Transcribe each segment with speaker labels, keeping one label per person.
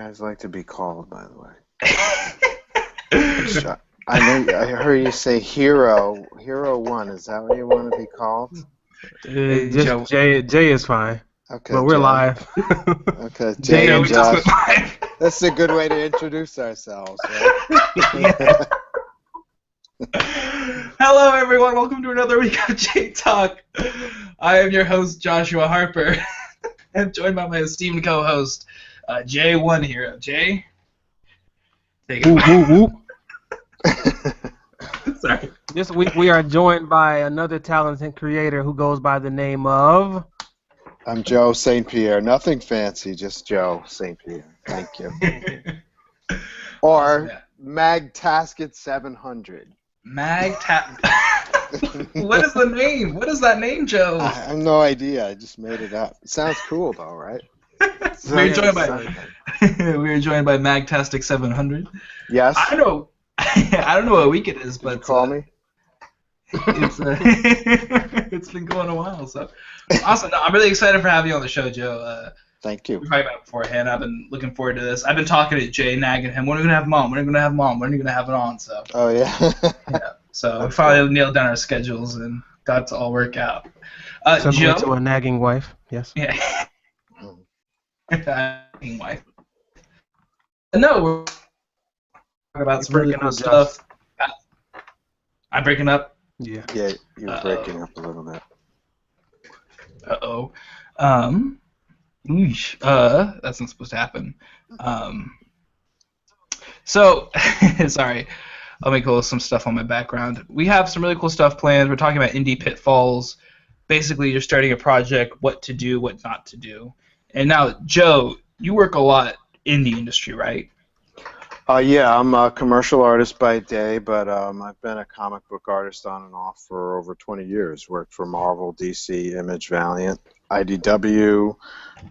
Speaker 1: guys like to be called, by the way? I heard you say Hero 1. Is that what you want to be called?
Speaker 2: Just Jay is fine.
Speaker 1: Okay,
Speaker 2: but we're
Speaker 1: Jay.
Speaker 2: live.
Speaker 1: Okay, Jay and
Speaker 3: we
Speaker 1: Josh.
Speaker 3: just went live.
Speaker 1: That's a good way to introduce ourselves, right?
Speaker 3: Hello, everyone. Welcome to another week of Jay Talk. I am your host, Joshua Harper. I'm joined by my esteemed co-host, J1 here. Jay? Take it away. Sorry.
Speaker 2: This week we are joined by another talented creator who goes by the name of...
Speaker 1: I'm Joe St.Pierre. Nothing fancy, just Joe St.Pierre. Thank you. Or Magtasket 700.
Speaker 3: What is the name? What is that name, Joe?
Speaker 1: I have no idea. I just made it up. It sounds cool, though, right?
Speaker 3: We're joined by Magtastic 700.
Speaker 1: Yes.
Speaker 3: I don't know what week it is, but
Speaker 1: call me.
Speaker 3: It's been going a while, so awesome. No, I'm really excited for having you on the show, Joe.
Speaker 1: Thank you.
Speaker 3: We talked about it beforehand. I've been looking forward to this. I've been talking to Jay, nagging him. When are we gonna have him on? When are we gonna have him on? When are you gonna have it on? So.
Speaker 1: Oh yeah.
Speaker 3: Yeah. So we finally nailed down our schedules and got to all work out.
Speaker 2: Similar
Speaker 3: Joe,
Speaker 2: to a nagging wife. Yes.
Speaker 3: Yeah. Nagging wife. No, we're talking about some really cool stuff. I'm breaking up.
Speaker 2: Yeah.
Speaker 1: Yeah, you're breaking up a little bit.
Speaker 3: Uh-oh. That's not supposed to happen. So, sorry. I'll make some stuff on my background. We have some really cool stuff planned. We're talking about indie pitfalls. Basically, you're starting a project, what to do, what not to do. And now, Joe, you work a lot in the industry, right?
Speaker 1: Yeah, I'm a commercial artist by day, but I've been a comic book artist on and off for over 20 years. Worked for Marvel, DC, Image, Valiant, IDW,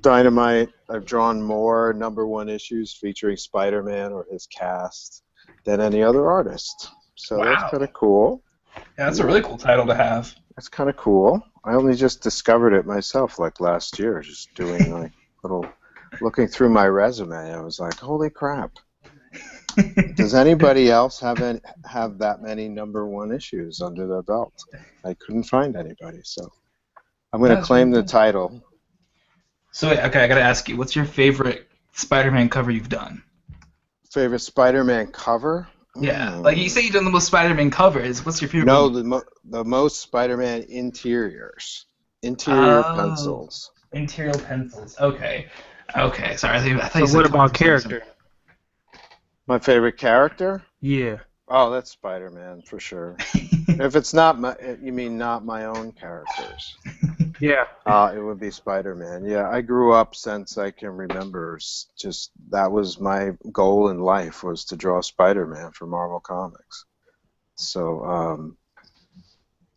Speaker 1: Dynamite. I've drawn more #1 issues featuring Spider-Man or his cast than any other artist. So
Speaker 3: Wow.
Speaker 1: That's kind of cool.
Speaker 3: Yeah, that's a really cool title to have.
Speaker 1: That's kind of cool. I only just discovered it myself like last year, just doing like looking through my resume. I was like, holy crap. Does anybody else have that many #1 issues under their belt? I couldn't find anybody, so I'm going to claim the title.
Speaker 3: So, okay, I got to ask you, what's your favorite Spider-Man cover you've done?
Speaker 1: Favorite Spider-Man cover?
Speaker 3: Yeah, like you say you've done the most Spider-Man covers. What's your favorite?
Speaker 1: No, the most Spider-Man interiors. Interior pencils.
Speaker 3: Interior pencils. Okay. Okay, sorry. I thought you
Speaker 2: So
Speaker 3: said
Speaker 2: what about character?
Speaker 1: My favorite character?
Speaker 2: Yeah.
Speaker 1: Oh, that's Spider-Man for sure. If it's not you mean not my own characters?
Speaker 2: Yeah.
Speaker 1: It would be Spider-Man. Yeah, I grew up since I can remember. Just that was my goal in life, was to draw Spider-Man for Marvel Comics. So,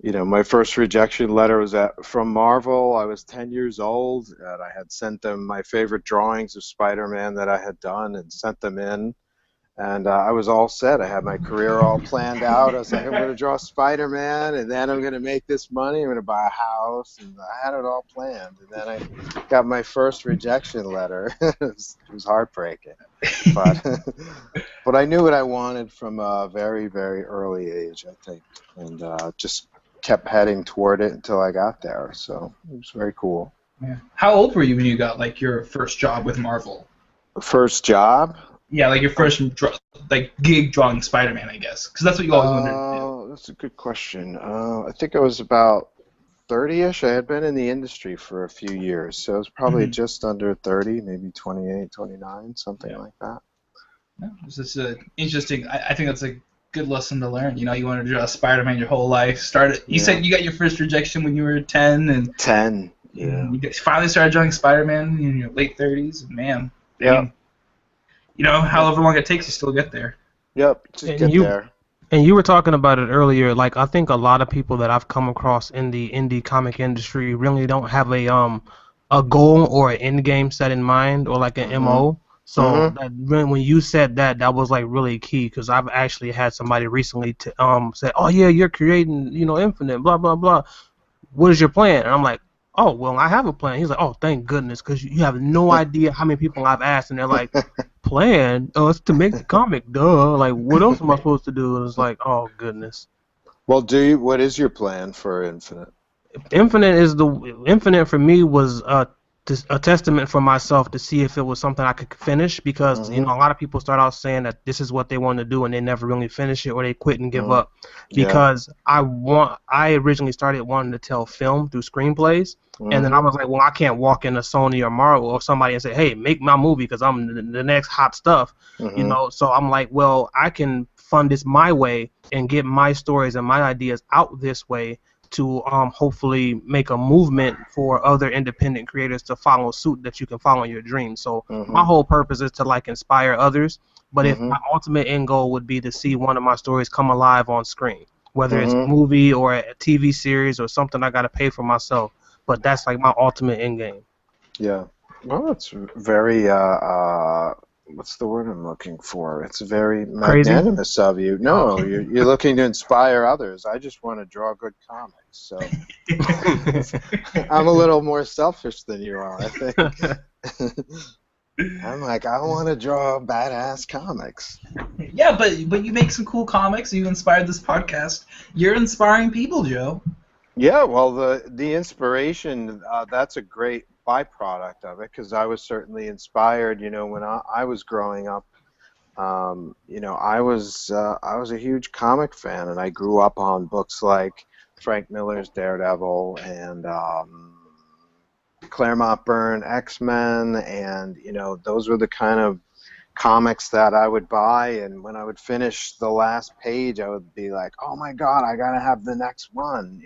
Speaker 1: my first rejection letter was from Marvel. I was 10 years old, and I had sent them my favorite drawings of Spider-Man that I had done and sent them in. And I was all set. I had my career all planned out. I was like, I'm going to draw Spider-Man, and then I'm going to make this money. I'm going to buy a house. And I had it all planned. And then I got my first rejection letter. It was heartbreaking. But I knew what I wanted from a very, very early age, I think. And just kept heading toward it until I got there. So it was very cool.
Speaker 3: Yeah. How old were you when you got, like, your first job with Marvel?
Speaker 1: First job?
Speaker 3: Yeah, like your first gig drawing Spider-Man, I guess, because that's what you always wanted to do.
Speaker 1: Oh, that's a good question. I think I was about 30-ish. I had been in the industry for a few years, so it was probably just under 30, maybe 28, 29, something like that.
Speaker 3: Yeah, it's just interesting. I think that's a good lesson to learn. You wanted to draw Spider-Man your whole life. You said you got your first rejection when you were 10, and
Speaker 1: 10. Yeah.
Speaker 3: You finally started drawing Spider-Man in your late 30s, and man.
Speaker 1: Yeah.
Speaker 3: However long it takes, you still get there.
Speaker 1: Yep, just get there.
Speaker 2: And you were talking about it earlier. Like, I think a lot of people that I've come across in the indie comic industry really don't have a goal or an end game set in mind, or like an MO. So when you said that was like really key, because I've actually had somebody recently say, "Oh yeah, you're creating Infinite, blah blah blah. What is your plan?" And I'm like, "Oh well, I have a plan." He's like, "Oh, thank goodness," because you have no idea how many people I've asked, and they're like, plan? Oh, it's to make the comic. Duh. Like, what else am I supposed to do? And it's like, oh goodness.
Speaker 1: Well, what is your plan for Infinite?
Speaker 2: Infinite for me was a testament for myself to see if it was something I could finish, because
Speaker 1: Mm-hmm.
Speaker 2: a lot of people start out saying that this is what they want to do and they never really finish it, or they quit and give
Speaker 1: Mm-hmm.
Speaker 2: up.
Speaker 1: Yeah.
Speaker 2: Because I originally started wanting to tell film through screenplays, and then I
Speaker 1: Mm-hmm.
Speaker 2: was like, well, I can't walk into Sony or Marvel or somebody and say, hey, make my movie because I'm the next hot stuff.
Speaker 1: Mm-hmm.
Speaker 2: So I'm like, well, I can fund this my way and get my stories and my ideas out this way to hopefully make a movement for other independent creators to follow suit, that you can follow your dreams. So my
Speaker 1: Mm-hmm.
Speaker 2: whole purpose is to like inspire others, but if
Speaker 1: Mm-hmm.
Speaker 2: my ultimate end goal would be to see one of my stories come alive on screen, whether it's a
Speaker 1: Mm-hmm.
Speaker 2: movie or a TV series or something I got to pay for myself, but that's like my ultimate end game.
Speaker 1: Yeah. Well, it's very what's the word I'm looking for? It's very
Speaker 2: Crazy?
Speaker 1: magnanimous of you. No, you're looking to inspire others. I just want to draw good comics. So I'm a little more selfish than you are, I think. I'm like, I want to draw badass comics.
Speaker 3: Yeah, but you make some cool comics. You inspired this podcast. You're inspiring people, Joe.
Speaker 1: Yeah, well, the inspiration, that's a great byproduct of it, because I was certainly inspired, when I was growing up. I was a huge comic fan, and I grew up on books like Frank Miller's Daredevil and Claremont Byrne X-Men, and those were the kind of comics that I would buy, and when I would finish the last page, I would be like, "Oh my God, I gotta have the next one!"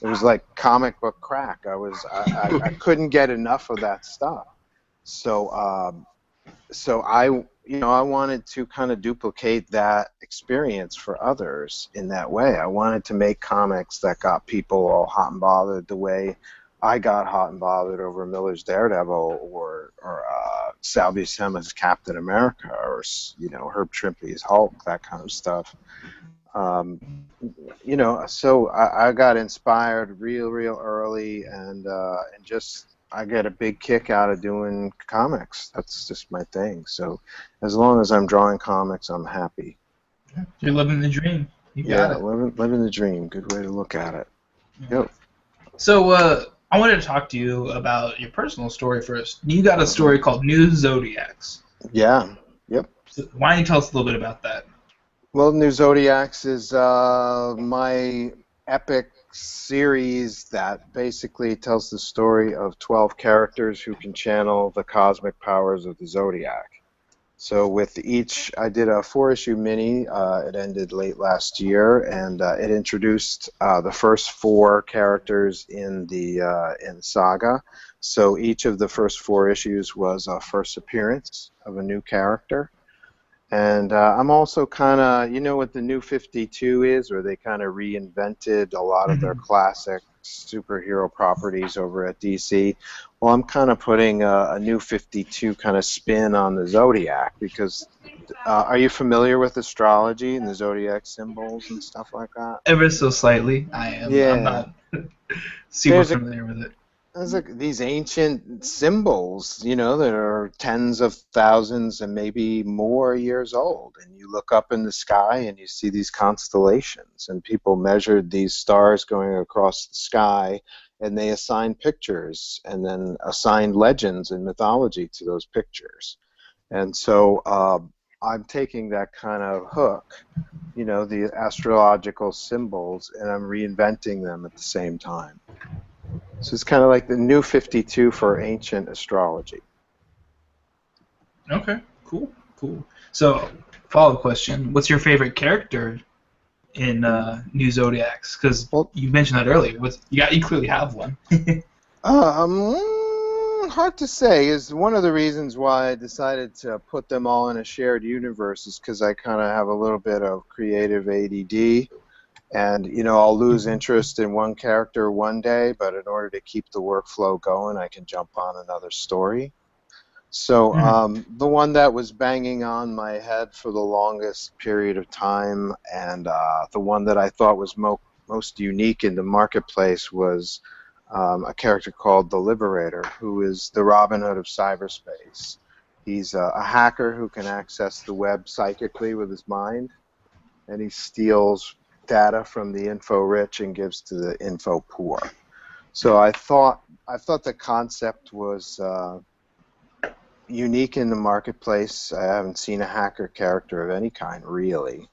Speaker 1: It was like comic book crack. I couldn't get enough of that stuff. So I wanted to kind of duplicate that experience for others in that way. I wanted to make comics that got people all hot and bothered the way I got hot and bothered over Miller's Daredevil, or Sal Buscema's Captain America, or Herb Trimpe's Hulk, that kind of stuff. Um, so I got inspired real early, and just I get a big kick out of doing comics. That's just my thing. So as long as I'm drawing comics, I'm happy.
Speaker 3: You're living the dream. You got
Speaker 1: Yeah,
Speaker 3: it.
Speaker 1: living the dream. Good way to look at it. Yep.
Speaker 3: So I wanted to talk to you about your personal story first. You got a story called New Zodiacs.
Speaker 1: Yeah. Yep.
Speaker 3: So why don't you tell us a little bit about that?
Speaker 1: Well, New Zodiacs is my epic series that basically tells the story of 12 characters who can channel the cosmic powers of the Zodiac. So with each, I did a 4-issue mini. It ended late last year, and it introduced the first 4 characters in the saga. So each of the first 4 issues was a first appearance of a new character. And I'm also kind of, what the New 52 is, where they kind of reinvented a lot of their classic superhero properties over at DC. Well, I'm kind of putting a New 52 kind of spin on the Zodiac, because are you familiar with astrology and the Zodiac symbols and stuff like that?
Speaker 3: Ever so slightly, I am.
Speaker 1: Yeah.
Speaker 3: I'm not super familiar with it.
Speaker 1: There's these ancient symbols, that are tens of thousands and maybe more years old. And you look up in the sky and you see these constellations. And people measured these stars going across the sky, and they assigned pictures and then assigned legends and mythology to those pictures. And so I'm taking that kind of hook, the astrological symbols, and I'm reinventing them at the same time. So it's kind of like the New 52 for ancient astrology.
Speaker 3: Okay, cool. So, follow-up question: what's your favorite character in New Zodiacs? Because you mentioned that earlier. You clearly have one.
Speaker 1: Hard to say. Is one of the reasons why I decided to put them all in a shared universe is because I kind of have a little bit of creative ADD. And, I'll lose interest in one character one day, but in order to keep the workflow going, I can jump on another story. So the one that was banging on my head for the longest period of time, and the one that I thought was most unique in the marketplace, was a character called the Liberator, who is the Robin Hood of cyberspace. He's a hacker who can access the web psychically with his mind, and he steals data from the info rich and gives to the info poor. So I thought the concept was unique in the marketplace. I haven't seen a hacker character of any kind, really.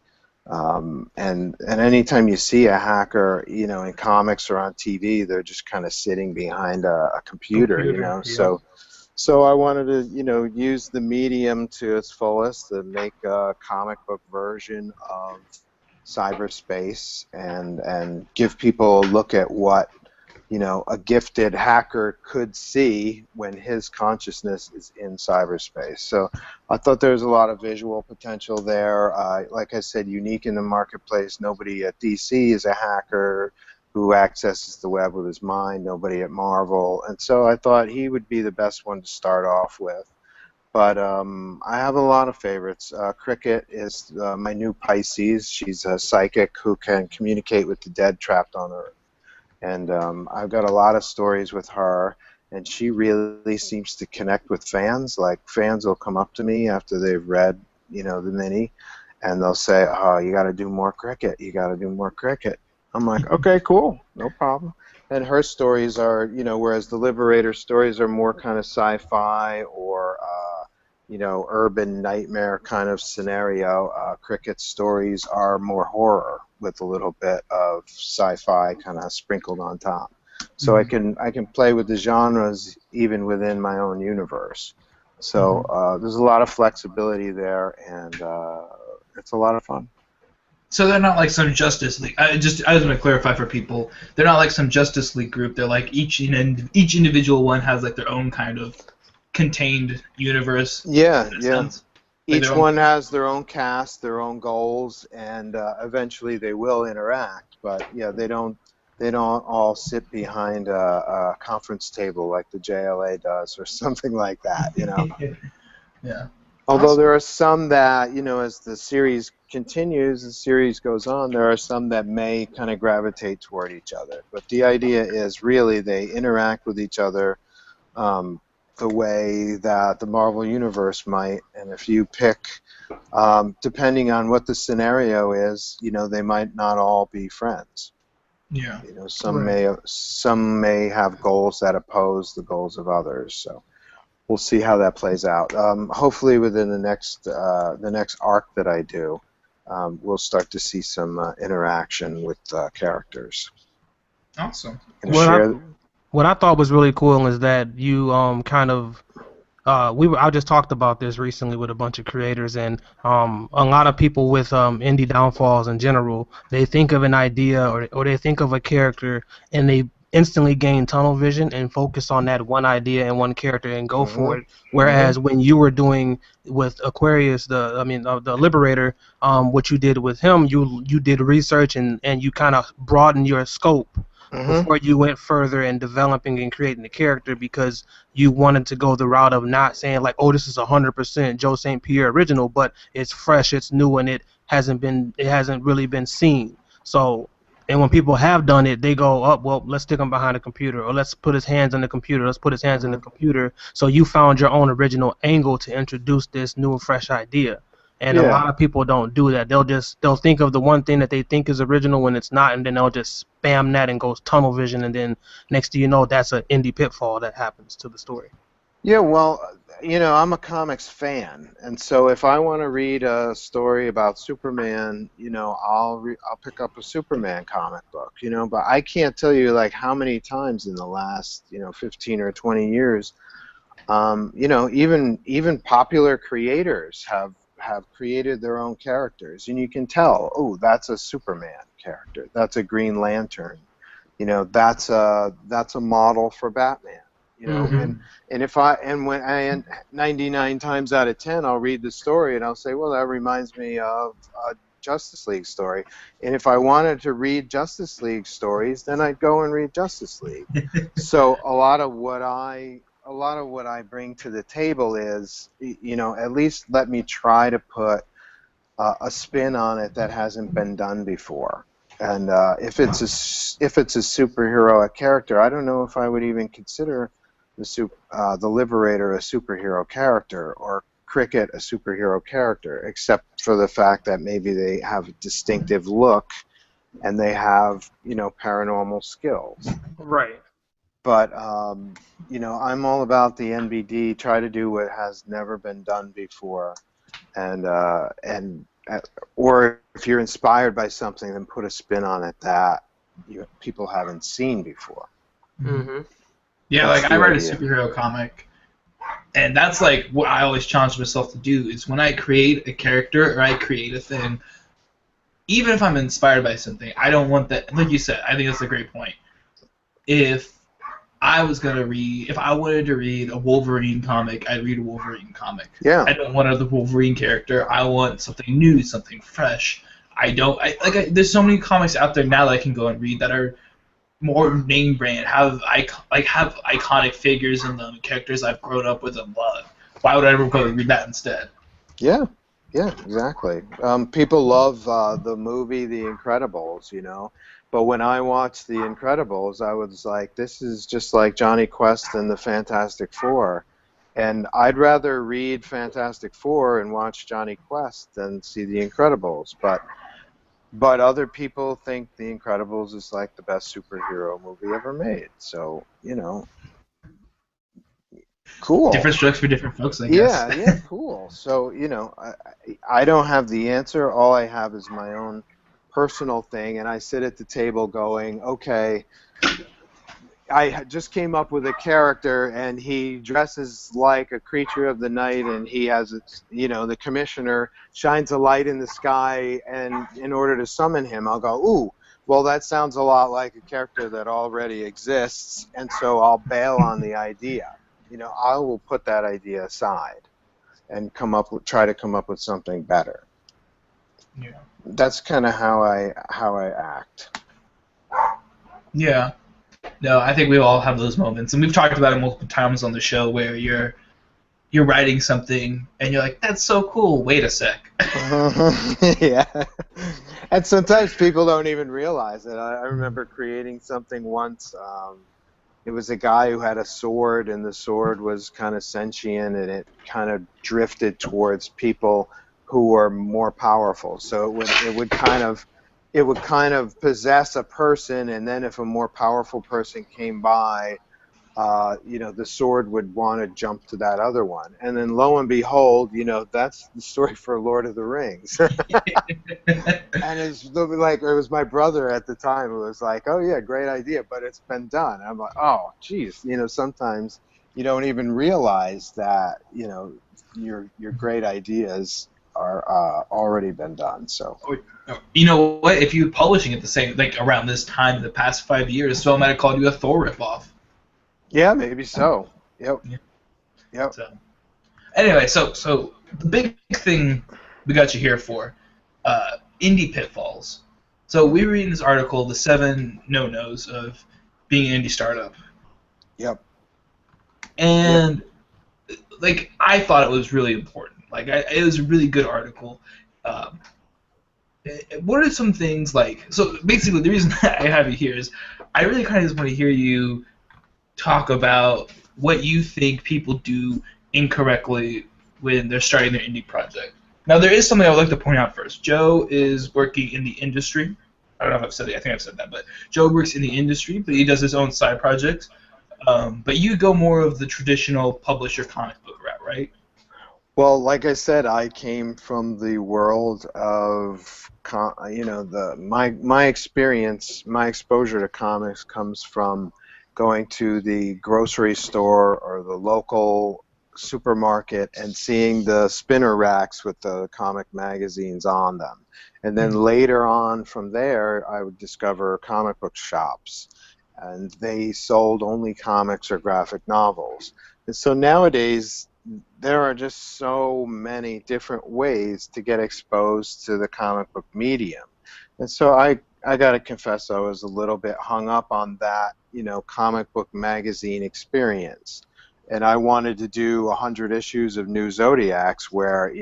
Speaker 1: And anytime you see a hacker, in comics or on TV, they're just kind of sitting behind a computer,
Speaker 2: Computer, yeah.
Speaker 1: So I wanted to, use the medium to its fullest to make a comic book version of cyberspace and give people a look at what a gifted hacker could see when his consciousness is in cyberspace. So I thought there was a lot of visual potential there. Like I said, unique in the marketplace. Nobody at DC is a hacker who accesses the web with his mind. Nobody at Marvel. And so I thought he would be the best one to start off with. But I have a lot of favorites. Cricket is my new Pisces. She's a psychic who can communicate with the dead trapped on Earth. And I've got a lot of stories with her, and she really seems to connect with fans. Like, fans will come up to me after they've read, the mini, and they'll say, "Oh, you got to do more Cricket. You got to do more Cricket." I'm like, "Okay, cool, no problem." And her stories are, whereas the Liberator stories are more kind of sci-fi or urban nightmare kind of scenario. Cricket's stories are more horror with a little bit of sci-fi kind of sprinkled on top. So I can play with the genres even within my own universe. So there's a lot of flexibility there, and it's a lot of fun.
Speaker 3: So they're not like some Justice League. I just want to clarify for people. They're not like some Justice League group. They're like each individual one has like their own kind of contained universe.
Speaker 1: Yeah,
Speaker 3: in a
Speaker 1: yeah.
Speaker 3: sense. Like
Speaker 1: Each one has their own cast, their own goals, and eventually they will interact. But yeah, they don't all sit behind a conference table like the JLA does or something like that.
Speaker 3: Yeah.
Speaker 1: Although
Speaker 3: Awesome.
Speaker 1: there are some that, as the series continues, the series goes on, there are some that may kind of gravitate toward each other. But the idea is really they interact with each other the way that the Marvel Universe might. And if you pick, depending on what the scenario is, they might not all be friends.
Speaker 3: Yeah.
Speaker 1: Some
Speaker 3: Right.
Speaker 1: may have goals that oppose the goals of others. So we'll see how that plays out. Hopefully, within the next arc that I do, we'll start to see some interaction with characters.
Speaker 3: Awesome.
Speaker 1: And share.
Speaker 2: What I thought was really cool is that you kind of I just talked about this recently with a bunch of creators, and a lot of people with indie downfalls in general, they think of an idea or they think of a character and they instantly gain tunnel vision and focus on that one idea and one character and go for it. Whereas when you were doing with Aquarius, the Liberator, what you did with him, you did research and you kind of broadened your scope before you went further in developing and creating the character, because you wanted to go the route of not saying like, oh, this is 100% Joe St.Pierre original, but it's fresh, it's new, and it hasn't really been seen. So, and when people have done it, they go, oh, well, let's stick him behind a computer, or let's put his hands on the computer, let's put his hands in the computer. So you found your own original angle to introduce this new and fresh idea. And a lot of people don't do that. They'll think of the one thing that they think is original when it's not, and then they'll just spam that and goes tunnel vision, and then next thing you know, that's an indie pitfall that happens to the story.
Speaker 1: Yeah, well, I'm a comics fan, and so if I want to read a story about Superman, I'll pick up a Superman comic book, but I can't tell you like how many times in the last, 15 or 20 years, even popular creators have created their own characters, and you can tell, oh, that's a Superman character, that's a Green Lantern, that's a model for Batman. And when 99 times out of 10 I'll read the story and I'll say, well, that reminds me of a Justice League story. And if I wanted to read Justice League stories, then I'd go and read Justice League. So a lot of what I bring to the table is, at least let me try to put a spin on it that hasn't been done before. And if it's a superheroic character, I don't know if I would even consider the Liberator a superhero character, or Cricket a superhero character, except for the fact that maybe they have a distinctive look and they have, paranormal skills.
Speaker 2: Right.
Speaker 1: But I'm all about the NBD. Try to do what has never been done before, and or if you're inspired by something, then put a spin on it that people haven't seen before.
Speaker 2: Mm-hmm.
Speaker 3: Yeah,
Speaker 1: That's
Speaker 3: like
Speaker 1: the
Speaker 3: I write a
Speaker 1: idea.
Speaker 3: superhero comic, and that's like what I always challenge myself to do is when I create a character or I create a thing, even if I'm inspired by something, I don't want that. Like you said, I think that's a great point. If if I wanted to read a Wolverine comic, I'd read a Wolverine comic.
Speaker 1: Yeah.
Speaker 3: I don't want another Wolverine character. I want something new, something fresh. There's so many comics out there now that I can go and read that are more name brand, have iconic figures in them, characters I've grown up with and love. Why would I ever go and read that instead?
Speaker 1: Yeah, exactly. People love the movie The Incredibles, but when I watched The Incredibles, I was like, this is just like Johnny Quest and the Fantastic Four, and I'd rather read Fantastic Four and watch Johnny Quest than see The Incredibles. But other people think The Incredibles is like the best superhero movie ever made. So, cool.
Speaker 3: Different strokes for different folks, I guess.
Speaker 1: Yeah, cool. So, I don't have the answer. All I have is my own personal thing, and I sit at the table going, okay, I just came up with a character, and he dresses like a creature of the night, and he has, the commissioner shines a light in the sky, and in order to summon him, I'll go, ooh, well, that sounds a lot like a character that already exists, and so I'll bail on the idea. I will put that idea aside and try to come up with something better.
Speaker 3: Yeah.
Speaker 1: That's kind of how I act.
Speaker 3: Yeah. No, I think we all have those moments, and we've talked about it multiple times on the show where you're writing something and you're like, "That's so cool." Wait a sec.
Speaker 1: Yeah. And sometimes people don't even realize it. I remember creating something once. It was a guy who had a sword, and the sword was kind of sentient, and it kind of drifted towards people who were more powerful. So it would kind of possess a person, and then if a more powerful person came by, the sword would want to jump to that other one. And then lo and behold, that's the story for Lord of the Rings. And it was my brother at the time who was like, oh yeah, great idea, but it's been done. I'm like, oh geez, sometimes you don't even realize that, your great ideas are already been done. So
Speaker 3: You know what? If you were publishing it the same, like around this time in the past 5 years, someone might have called you a Thor ripoff.
Speaker 1: yeah, maybe so. Yep.
Speaker 3: Yeah.
Speaker 1: Yep.
Speaker 3: So, anyway, so the big thing we got you here for, indie pitfalls. So we were reading this article, the 7 no-nos of being an indie startup.
Speaker 1: Yep.
Speaker 3: And like I thought it was really important. It was a really good article. What are some things like? So basically, the reason I have you here is I really kind of just want to hear you talk about what you think people do incorrectly when they're starting their indie project. Now, there is something I would like to point out first. Joe is working in the industry. I don't know if I've said it. I think I've said that. But Joe works in the industry, but he does his own side projects. But you go more of the traditional publisher comic book route, right?
Speaker 1: Well, like I said, I came from the world of, my experience, my exposure to comics comes from going to the grocery store or the local supermarket and seeing the spinner racks with the comic magazines on them. And then later on from there, I would discover comic book shops, and they sold only comics or graphic novels. And so nowadays, there are just so many different ways to get exposed to the comic book medium. And so I got to confess I was a little bit hung up on that, comic book magazine experience. And I wanted to do 100 issues of New Zodiacs where,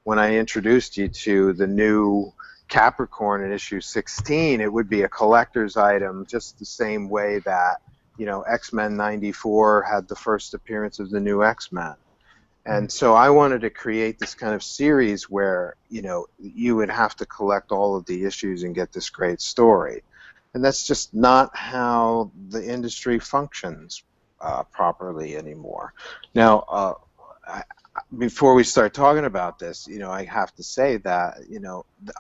Speaker 1: when I introduced you to the new Capricorn in issue 16, it would be a collector's item just the same way that X-Men '94 had the first appearance of the new X-Men. And so I wanted to create this kind of series where, you would have to collect all of the issues and get this great story. And that's just not how the industry functions properly anymore. Now, before we start talking about this, I have to say that,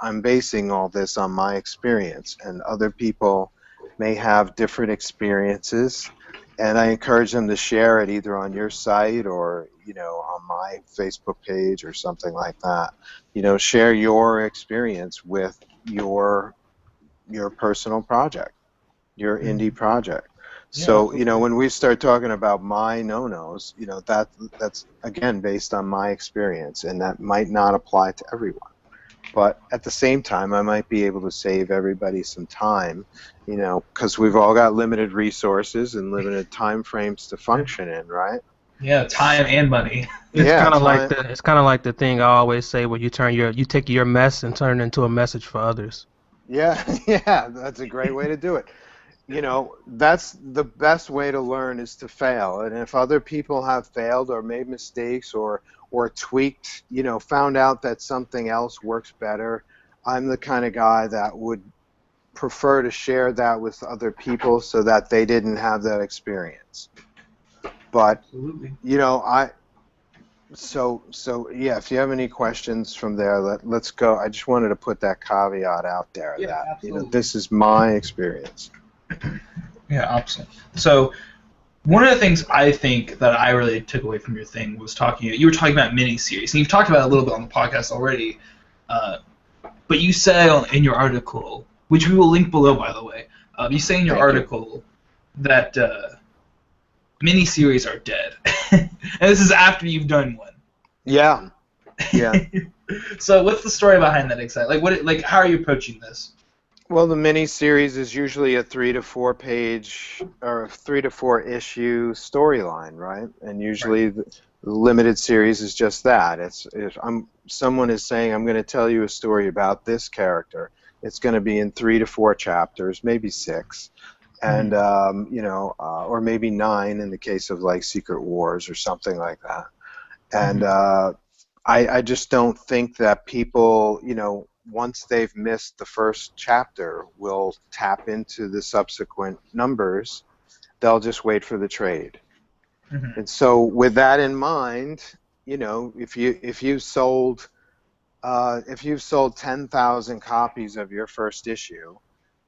Speaker 1: I'm basing all this on my experience, and other people may have different experiences, and I encourage them to share it either on your site or, on my Facebook page or something like that. Share your experience with your personal project, your indie project.
Speaker 3: Yeah,
Speaker 1: So,
Speaker 3: absolutely.
Speaker 1: when we start talking about my no-nos, that's again based on my experience, and that might not apply to everyone. But at the same time, I might be able to save everybody some time, because we've all got limited resources and limited time frames to function in, right?
Speaker 3: Yeah, time and money.
Speaker 2: It's
Speaker 1: Yeah,
Speaker 2: kind of like
Speaker 1: time.
Speaker 2: the thing I always say where you take your mess and turn it into a message for others.
Speaker 1: Yeah, yeah, that's a great way to do it. That's the best way to learn, is to fail. And if other people have failed or made mistakes or tweaked, found out that something else works better, I'm the kind of guy that would prefer to share that with other people so that they didn't have that experience. But,
Speaker 3: Absolutely.
Speaker 1: I so yeah, if you have any questions from there, let's go. I just wanted to put that caveat out there
Speaker 3: Yeah,
Speaker 1: that,
Speaker 3: absolutely.
Speaker 1: this is my experience.
Speaker 3: Yeah, absolutely. So one of the things I think that I really took away from your thing was you were talking about miniseries, and you've talked about it a little bit on the podcast already, uh, but you say in your article, which we will link below, by the way, you say in your
Speaker 1: Thank you.
Speaker 3: article that miniseries are dead, and this is after you've done one.
Speaker 1: Yeah, yeah.
Speaker 3: So what's the story behind that exactly? How are you approaching this?
Speaker 1: Well, the mini series is usually a 3 to 4 page or 3 to 4 issue storyline, right? And
Speaker 3: Right.
Speaker 1: usually the limited series is just that. It's if someone is saying, I'm going to tell you a story about this character, it's going to be in 3 to 4 chapters, maybe 6, and
Speaker 3: Mhm.
Speaker 1: or maybe 9 in the case of like Secret Wars or something like that. And
Speaker 3: Mhm.
Speaker 1: I just don't think that people, once they've missed the first chapter, will tap into the subsequent numbers. They'll just wait for the trade.
Speaker 3: Mhm.
Speaker 1: And so, with that in mind, if you've sold 10,000 copies of your first issue,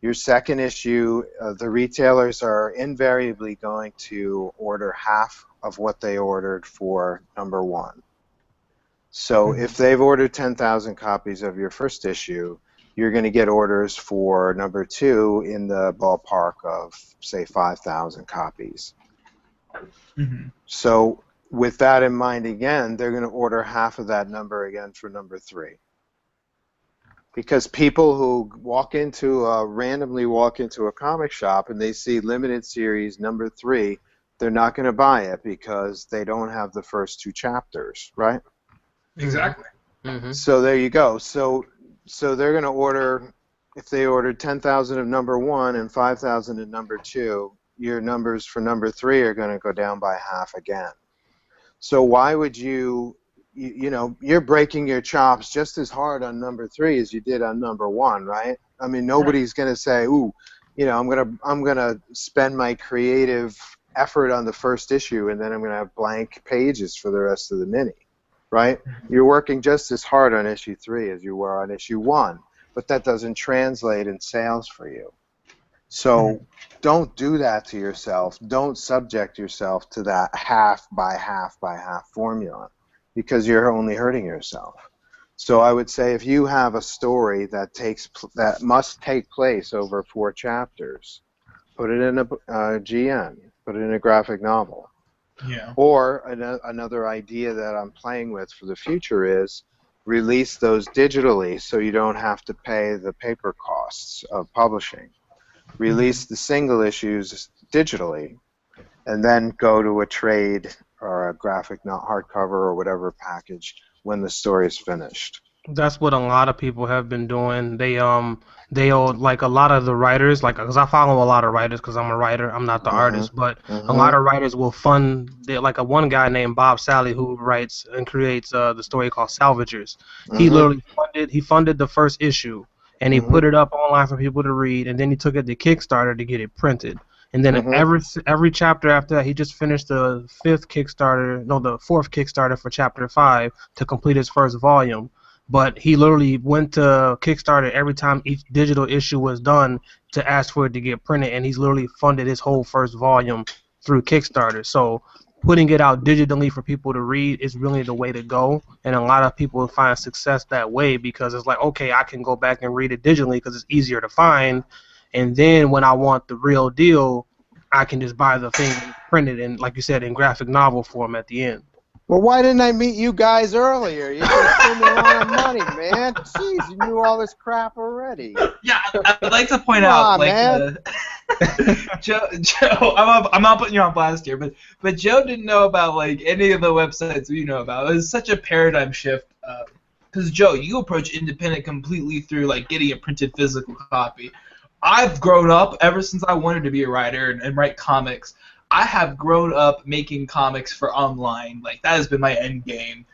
Speaker 1: your second issue, the retailers are invariably going to order half of what they ordered for number one. So
Speaker 3: Mhm.
Speaker 1: if they've ordered 10,000 copies of your first issue, you're going to get orders for number two in the ballpark of, say, 5,000 copies.
Speaker 3: Mhm.
Speaker 1: So with that in mind, again, they're going to order half of that number again for number three. Because people who randomly walk into a comic shop and they see limited series number three, they're not going to buy it because they don't have the first two chapters, right?
Speaker 2: Mhm.
Speaker 3: Exactly.
Speaker 2: Mhm.
Speaker 1: So there you go. So they're going to order, if they ordered 10,000 of number one and 5,000 of number two, your numbers for number three are going to go down by half again. So why would you're breaking your chops just as hard on number three as you did on number one, right? I mean,
Speaker 3: Right.
Speaker 1: nobody's going to say, ooh, I'm going to spend my creative effort on the first issue and then I'm going to have blank pages for the rest of the mini, right? You're working just as hard on issue three as you were on issue one, but that doesn't translate in sales for you.
Speaker 3: Mhm.
Speaker 1: So don't do that to yourself. Don't subject yourself to that half by half by half formula, because you're only hurting yourself. So I would say if you have a story that must take place over 4 chapters, put it in a GN, put it in a graphic novel.
Speaker 3: Yeah.
Speaker 1: Or another idea that I'm playing with for the future is release those digitally so you don't have to pay the paper costs of publishing.
Speaker 3: Mhm.
Speaker 1: Release the single issues digitally, and then go to a trade or a graphic, not hardcover or whatever package when the story is finished.
Speaker 2: That's what a lot of people have been doing. They'll like a lot of the writers, like because I follow a lot of writers because I'm a writer. I'm not the
Speaker 1: Mhm.
Speaker 2: artist, but a lot
Speaker 1: Mhm.
Speaker 2: of writers will fund. Like a one guy named Bob Sally who writes and creates the story called Salvagers. He
Speaker 1: Mhm.
Speaker 2: literally funded the first issue and he
Speaker 1: Mhm.
Speaker 2: put it up online for people to read, and then he took it to Kickstarter to get it printed. And then
Speaker 1: Mhm.
Speaker 2: every chapter after that, he just finished the fourth Kickstarter for chapter 5 to complete his first volume, but he literally went to Kickstarter every time each digital issue was done to ask for it to get printed, and he's literally funded his whole first volume through Kickstarter. So putting it out digitally for people to read is really the way to go, and a lot of people find success that way because it's like, okay, I can go back and read it digitally because it's easier to find, and then when I want the real deal, I can just buy the thing printed in, like you said, in graphic novel form at the end.
Speaker 1: Well, why didn't I meet you guys earlier? You could have saved me a lot of money, man. Jeez, you knew all this crap already.
Speaker 3: Yeah, I'd like to point
Speaker 1: Come
Speaker 3: out,
Speaker 1: on,
Speaker 3: like,
Speaker 1: man.
Speaker 3: Joe, I'm not putting you on blast here, but Joe didn't know about like any of the websites we know about. It was such a paradigm shift. Because Joe, you approach independent completely through like getting a printed physical copy. I've grown up ever since I wanted to be a writer and write comics. I have grown up making comics for online. Like that has been my end game,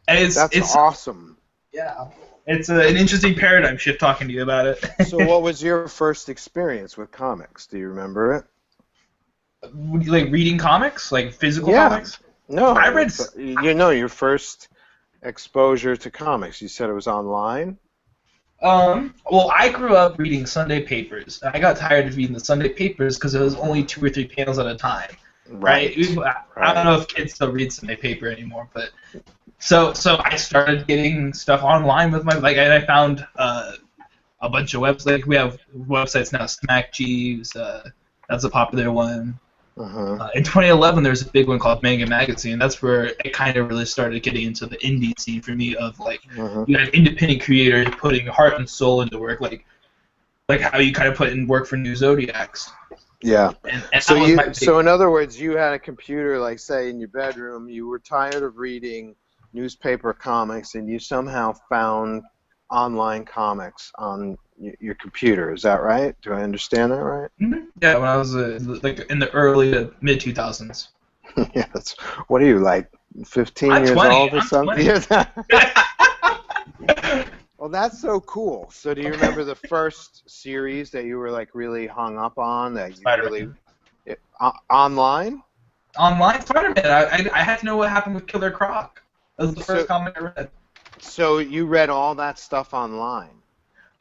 Speaker 3: and
Speaker 1: That's
Speaker 3: it's
Speaker 1: awesome.
Speaker 3: yeah, it's an interesting paradigm shift talking to you about it.
Speaker 1: So, what was your first experience with comics? Do you remember it?
Speaker 3: Like reading comics, like physical
Speaker 1: Yeah.
Speaker 3: comics. I
Speaker 1: No,
Speaker 3: read.
Speaker 1: your first exposure to comics. You said it was online?
Speaker 3: Well, I grew up reading Sunday papers. I got tired of reading the Sunday papers because it was only 2 or 3 panels at a time, right?
Speaker 1: Right.
Speaker 3: I don't
Speaker 1: Right.
Speaker 3: know if kids still read Sunday paper anymore, but so I started getting stuff online with my like I found a bunch of websites. Like, we have websites now. Smack Jeeves, that's a popular one.
Speaker 1: Uh-huh.
Speaker 3: In 2011, there's a big one called Manga Magazine. That's where it kind of really started getting into the indie scene for me. Of like,
Speaker 1: Uh-huh.
Speaker 3: you had independent creators putting heart and soul into work, like how you kind of put in work for New Zodiacs.
Speaker 1: Yeah.
Speaker 3: And
Speaker 1: So
Speaker 3: that was my
Speaker 1: you
Speaker 3: big.
Speaker 1: so in other words, you had a computer, like say in your bedroom, you were tired of reading newspaper comics and you somehow found online comics on your computer. Is that right? Do I understand that right?
Speaker 3: Yeah, when I was like in the early to mid 2000s.
Speaker 1: Yeah, that's, what are you, like 15
Speaker 3: I'm
Speaker 1: years
Speaker 3: 20.
Speaker 1: old or
Speaker 3: I'm
Speaker 1: something?
Speaker 3: 20.
Speaker 1: Well, that's so cool. So do you remember the first series that you were like really hung up on that you really
Speaker 3: Spider-Man.
Speaker 1: online?
Speaker 3: Online Spider-Man. I had to know what happened with Killer Croc. That was the
Speaker 1: So
Speaker 3: first comic I read.
Speaker 1: so you read all that stuff online.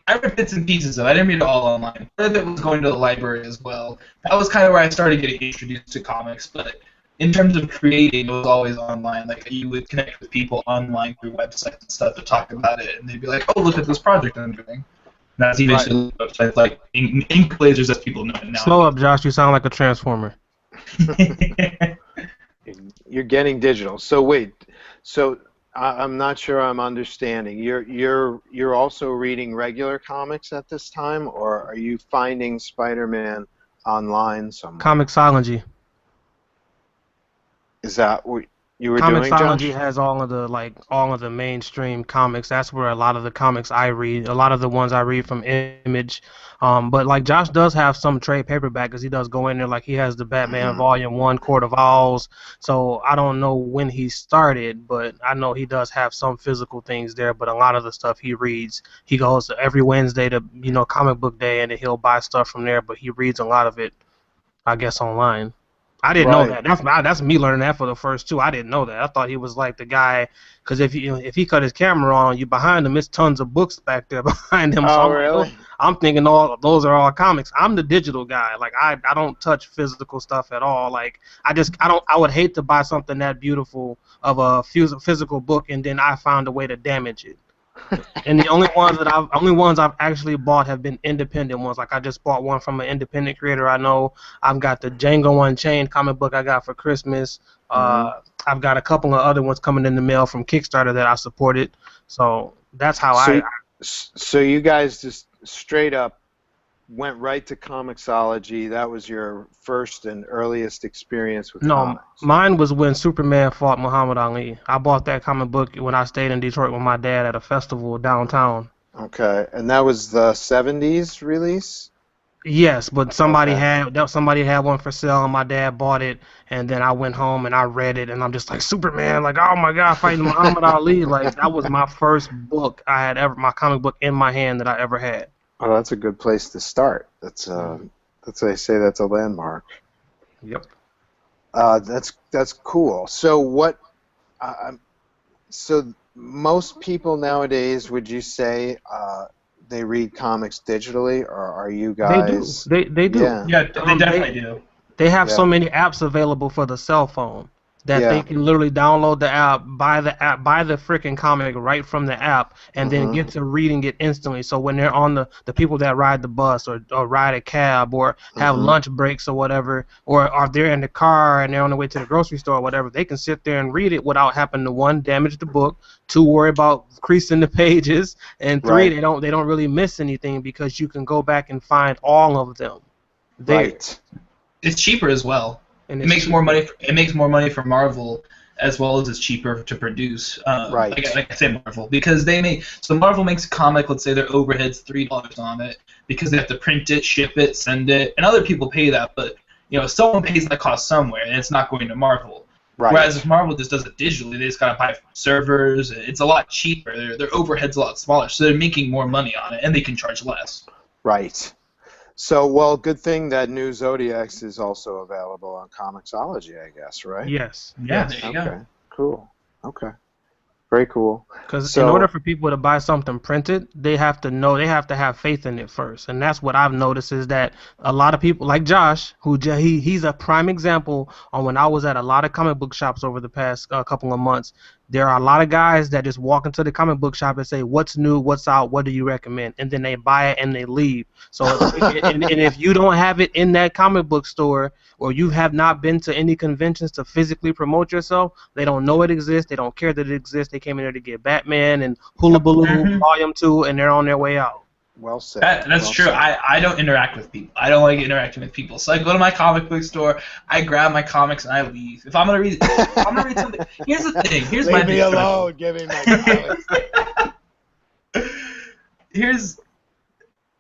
Speaker 3: I read bits and pieces of it. I didn't read it all online. Part of it was going to the library as well. That was kind of where I started getting introduced to comics. But in terms of creating, it was always online. Like, you would connect with people online through websites and stuff to talk about it, and they'd be like, "Oh, look at this project I'm doing." And that's
Speaker 1: Right.
Speaker 3: eventually websites like Ink Blazers, as people know it
Speaker 2: Slow
Speaker 3: now.
Speaker 2: up, Josh. You sound like a transformer.
Speaker 1: You're getting digital. So wait, so I'm not sure I'm understanding. You're also reading regular comics at this time, or are you finding Spider-Man online somewhere?
Speaker 2: Comixology.
Speaker 1: Is that what you were doing,
Speaker 2: Comixology
Speaker 1: Josh?
Speaker 2: has all of the mainstream comics. That's where a lot of the comics I read, a lot of the ones I read from Image. But like Josh does have some trade paperback because he does go in there. Like he has the Batman
Speaker 1: Hmm.
Speaker 2: Volume One, Court of Owls. So I don't know when he started, but I know he does have some physical things there. But a lot of the stuff he reads, he goes every Wednesday to comic book day, and then he'll buy stuff from there. But he reads a lot of it, I guess, online. I didn't know
Speaker 1: Right.
Speaker 2: that. That's me learning that for the first two. I didn't know that. I thought he was like the guy, because if he cut his camera on, you behind him, it's tons of books back there behind him. So
Speaker 1: Oh,
Speaker 2: I'm like, oh,
Speaker 1: really?
Speaker 2: I'm thinking all those are all comics. I'm the digital guy. Like I don't touch physical stuff at all. Like I would hate to buy something that beautiful of a physical book and then I found a way to damage it. And the only ones I've actually bought have been independent ones. Like I just bought one from an independent creator I know. I've got the Django Unchained comic book I got for Christmas.
Speaker 1: Hmm.
Speaker 2: I've got a couple of other ones coming in the mail from Kickstarter that I supported. So that's how
Speaker 1: So, so you guys just straight up went right to Comixology. That was your first and earliest experience with
Speaker 2: No,
Speaker 1: comics.
Speaker 2: mine was when Superman fought Muhammad Ali. I bought that comic book when I stayed in Detroit with my dad at a festival downtown.
Speaker 1: Okay, and that was the 70s release?
Speaker 2: Yes, but
Speaker 1: Okay.
Speaker 2: somebody had one for sale, and my dad bought it, and then I went home and I read it, and I'm just like Superman, like oh my God, fighting Muhammad Ali, like that was my first book I had ever, my comic book in my hand that I ever had.
Speaker 1: Oh, that's a good place to start. That's they say that's a landmark.
Speaker 2: Yep.
Speaker 1: That's cool. So what? So most people nowadays, would you say they read comics digitally, or are you
Speaker 2: They do.
Speaker 1: guys?
Speaker 2: They do.
Speaker 1: Yeah,
Speaker 3: Yeah, they definitely do.
Speaker 2: They have
Speaker 1: yeah,
Speaker 2: so many apps available for the cell phone that they
Speaker 1: yeah.
Speaker 2: can literally download the app, buy the freaking comic right from the app, and then
Speaker 1: Mhm,
Speaker 2: get to reading it instantly. So when they're on the people that ride the bus or ride a cab or have
Speaker 1: mhm.
Speaker 2: lunch breaks or whatever, or are they're in the car and they're on the way to the grocery store or whatever, they can sit there and read it without having to one, damage the book, two, worry about creasing the pages, and three,
Speaker 1: Right,
Speaker 2: they don't really miss anything because you can go back and find all of them there,
Speaker 1: right,
Speaker 3: It's cheaper as well.
Speaker 2: and
Speaker 3: It
Speaker 2: it's
Speaker 3: makes more
Speaker 2: cheaper.
Speaker 3: money. It makes more money for Marvel, as well as it's cheaper to produce.
Speaker 1: right,
Speaker 3: Like I say Marvel because they make so Marvel makes a comic. Let's say their overhead's $3 on it because they have to print it, ship it, send it, and other people pay that. But someone pays that cost somewhere, and it's not going to Marvel. Whereas
Speaker 1: right,
Speaker 3: if Marvel just does it digitally, they just gotta buy servers. It's a lot cheaper. Their overhead's a lot smaller, so they're making more money on it, and they can charge less.
Speaker 1: right. So, well, good thing that New Zodiacs is also available on Comixology, I guess, right?
Speaker 2: Yes,
Speaker 3: Yeah,
Speaker 2: yes.
Speaker 3: there you go.
Speaker 1: Okay, cool. Okay, very cool.
Speaker 2: Because in order
Speaker 1: So,
Speaker 2: for people to buy something printed, they have to have faith in it first, and that's what I've noticed is that a lot of people, like Josh, he's a prime example on when I was at a lot of comic book shops over the past couple of months. There are a lot of guys that just walk into the comic book shop and say, "What's new? What's out? What do you recommend?" And then they buy it and they leave. So, and if you don't have it in that comic book store, or you have not been to any conventions to physically promote yourself, they don't know it exists. They don't care that it exists. They came in there to get Batman and Hula Baloo
Speaker 3: hmm
Speaker 2: Volume 2, and they're on their way out.
Speaker 1: well said.
Speaker 3: That's
Speaker 1: Well
Speaker 3: true.
Speaker 1: said.
Speaker 3: I don't interact with people. I don't like interacting with people. So I go to my comic book store, I grab my comics, and I leave. If I'm gonna read something, here's the thing. Here's my
Speaker 1: Leave me
Speaker 3: big struggle.
Speaker 1: alone. Give me my comics.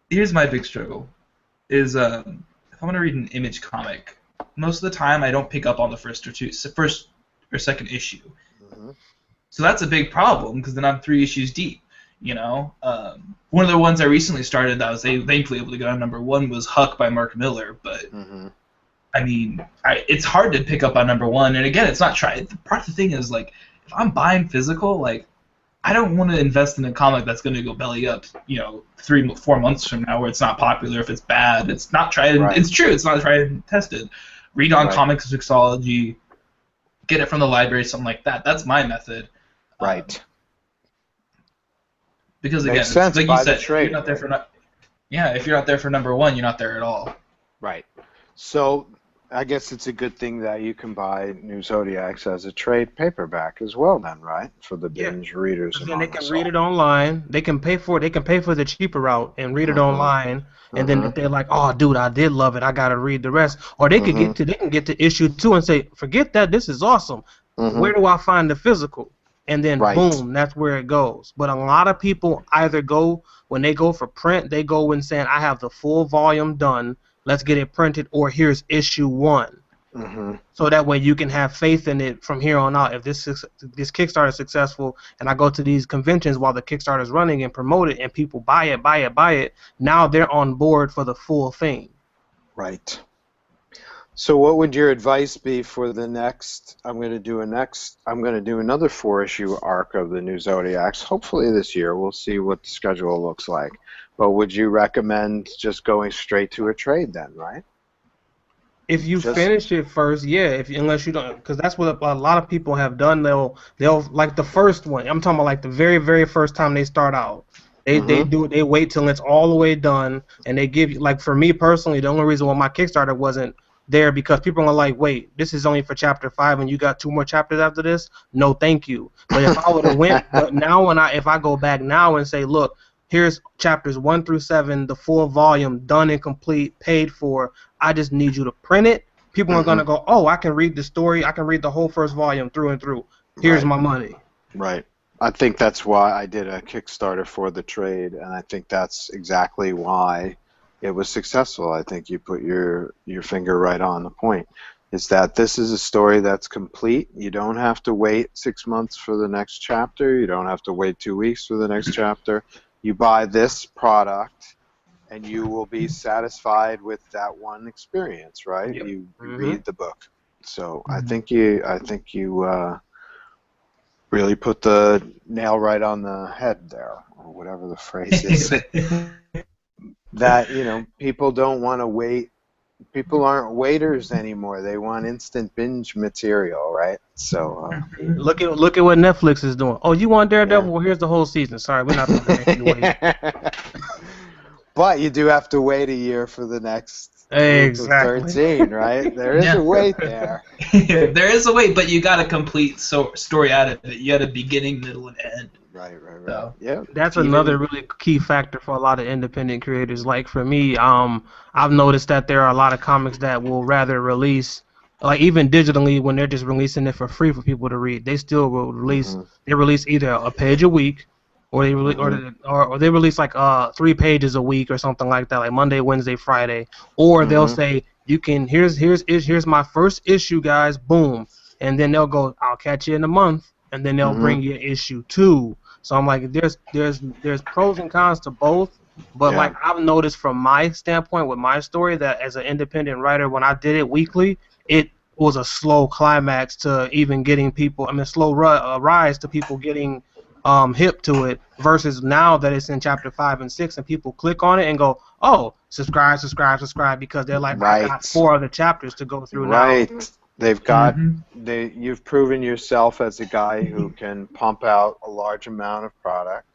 Speaker 3: Here's my big struggle. Is if I'm gonna read an Image comic, most of the time I don't pick up on the first or second issue.
Speaker 1: Mhm.
Speaker 3: So that's a big problem because then I'm 3 issues deep. One of the ones I recently started that I was thankfully able to get on #1 was Huck by Mark Miller. But
Speaker 1: Mhm.
Speaker 3: I mean, it's hard to pick up on #1. And again, it's not trying. Part of the thing is like, if I'm buying physical, like, I don't want to invest in a comic that's going to go belly up, 3-4 months from now, where it's not popular. If it's bad, it's not tried.
Speaker 1: Right.
Speaker 3: It's true. It's not tried and tested. Read on
Speaker 1: Right.
Speaker 3: Comics Mixology, get it from the library, something like that. That's my method.
Speaker 1: Right.
Speaker 3: Because again,
Speaker 1: Makes sense.
Speaker 3: like
Speaker 1: Buy
Speaker 3: you
Speaker 1: the
Speaker 3: said,
Speaker 1: trade,
Speaker 3: you're not there
Speaker 1: right?
Speaker 3: for if you're not there for #1, you're not there at all.
Speaker 1: Right. So I guess it's a good thing that you can buy New Zodiacs as a trade paperback as well, then, right? For the
Speaker 2: Yeah.
Speaker 1: binge readers
Speaker 2: Then they
Speaker 1: among
Speaker 2: can
Speaker 1: us
Speaker 2: read
Speaker 1: all.
Speaker 2: it online. They can pay for it. They can pay for the cheaper route and read it
Speaker 1: Mhm.
Speaker 2: online. And then if
Speaker 1: Mhm.
Speaker 2: they're like, "Oh, dude, I did love it. I gotta read the rest," or
Speaker 1: Mhm.
Speaker 2: they can get to issue 2 and say, "Forget that. This is awesome. Where
Speaker 1: Mhm.
Speaker 2: do I find the physical?" And then
Speaker 1: Right.
Speaker 2: boom, that's where it goes. But a lot of people either go when they go for print, they go and saying, "I have the full volume done. Let's get it printed," or "Here's issue 1."
Speaker 1: Mhm.
Speaker 2: So that way you can have faith in it from here on out. If this Kickstarter is successful, and I go to these conventions while the Kickstarter is running and promote it, and people buy it, now they're on board for the full thing.
Speaker 1: Right. So what would your advice be for the next? I'm going to do another 4-issue arc of the New Zodiacs. Hopefully this year. We'll see what the schedule looks like. But would you recommend just going straight to a trade then, right?
Speaker 2: If you
Speaker 1: Just
Speaker 2: finish it first, yeah. Unless you don't, because that's what a lot of people have done. They'll like the first one. I'm talking about like the very very first time they start out.
Speaker 1: Mhm.
Speaker 2: They wait till it's all the way done, and they give you, like, for me personally, the only reason why my Kickstarter wasn't there because people are like, wait, this is only for chapter 5 and you got 2 more chapters after this? No, thank you. But if I would have went, but now if I go back now and say, look, here's chapters 1 through 7, the full volume, done and complete, paid for. I just need you to print it. People are gonna go, oh, I can read the story. I can read the whole first volume through and through. Here's
Speaker 1: Right.
Speaker 2: my money.
Speaker 1: Right. I think that's why I did a Kickstarter for the trade, and I think that's exactly why it was successful. I think you put your finger right on the point. Is that this is a story that's complete. You don't have to wait 6 months for the next chapter. You don't have to wait 2 weeks for the next chapter. You buy this product, and you will be satisfied with that one experience, right?
Speaker 3: Yep.
Speaker 1: You
Speaker 2: Mhm.
Speaker 1: read the book. So I think you really put the nail right on the head there, or whatever the phrase is. That, people don't want to wait. People aren't waiters anymore. They want instant binge material, right? So,
Speaker 2: Look at what Netflix is doing. Oh, you want Daredevil?
Speaker 1: Yeah.
Speaker 2: Well, here's the whole season. Sorry, we're not gonna make you wait.
Speaker 1: But you do have to wait a year for the next group of
Speaker 2: Exactly.
Speaker 1: 13, right? There is
Speaker 3: Yeah.
Speaker 1: a wait there.
Speaker 3: There is a wait, but you got a complete story out of it. You got a beginning, middle, and end.
Speaker 1: Right.
Speaker 3: So.
Speaker 1: Yeah.
Speaker 2: That's
Speaker 1: Even-
Speaker 2: another really key factor for a lot of independent creators. Like for me, I've noticed that there are a lot of comics that will rather release, like even digitally, when they're just releasing it for free for people to read, they still will release. They release either a page a week, or they or they release like 3 pages a week or something like that, like Monday, Wednesday, Friday, or they'll say you can here's my first issue, guys, boom, and then they'll go, I'll catch you in a month, and then they'll bring you issue 2. So I'm like, there's pros and cons to both, but
Speaker 1: Yeah.
Speaker 2: like I've noticed from my standpoint with my story that as an independent writer, when I did it weekly, it was a slow climax to even getting people. I mean, slow rise to people getting hip to it. Versus now that it's in chapter 5 and 6, and people click on it and go, oh, subscribe, because they're like, I got
Speaker 1: Right.
Speaker 2: 4 other chapters to go through now.
Speaker 1: Right. They've got you've proven yourself as a guy who can pump out a large amount of product,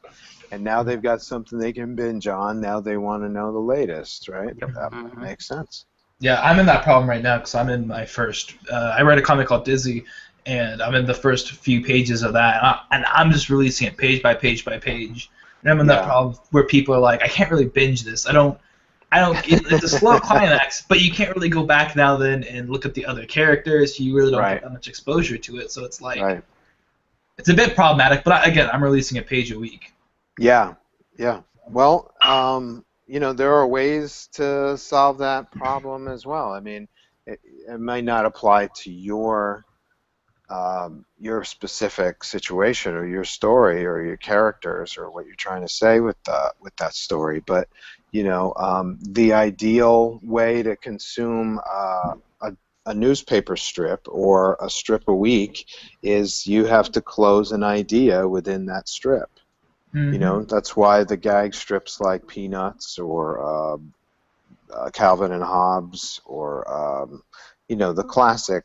Speaker 1: and now they've got something they can binge on. Now they want to know the latest, right? That makes sense.
Speaker 3: Yeah, I'm in that problem right now because I'm in my first. I read a comic called Dizzy, and I'm in the first few pages of that, and I'm just releasing it page by page by page. And I'm in that problem where people are like, I can't really binge this. I don't. It's a slow climax, but you can't really go back now then and look at the other characters. You really don't get that much exposure to it, so it's like it's a bit problematic. But again, I'm releasing a page a week.
Speaker 1: Yeah. Well, there are ways to solve that problem as well. I mean, it might not apply to your specific situation or your story or your characters or what you're trying to say with that story, but the ideal way to consume a newspaper strip or a strip a week is you have to close an idea within that strip. That's why the gag strips like Peanuts or Calvin and Hobbes or the classic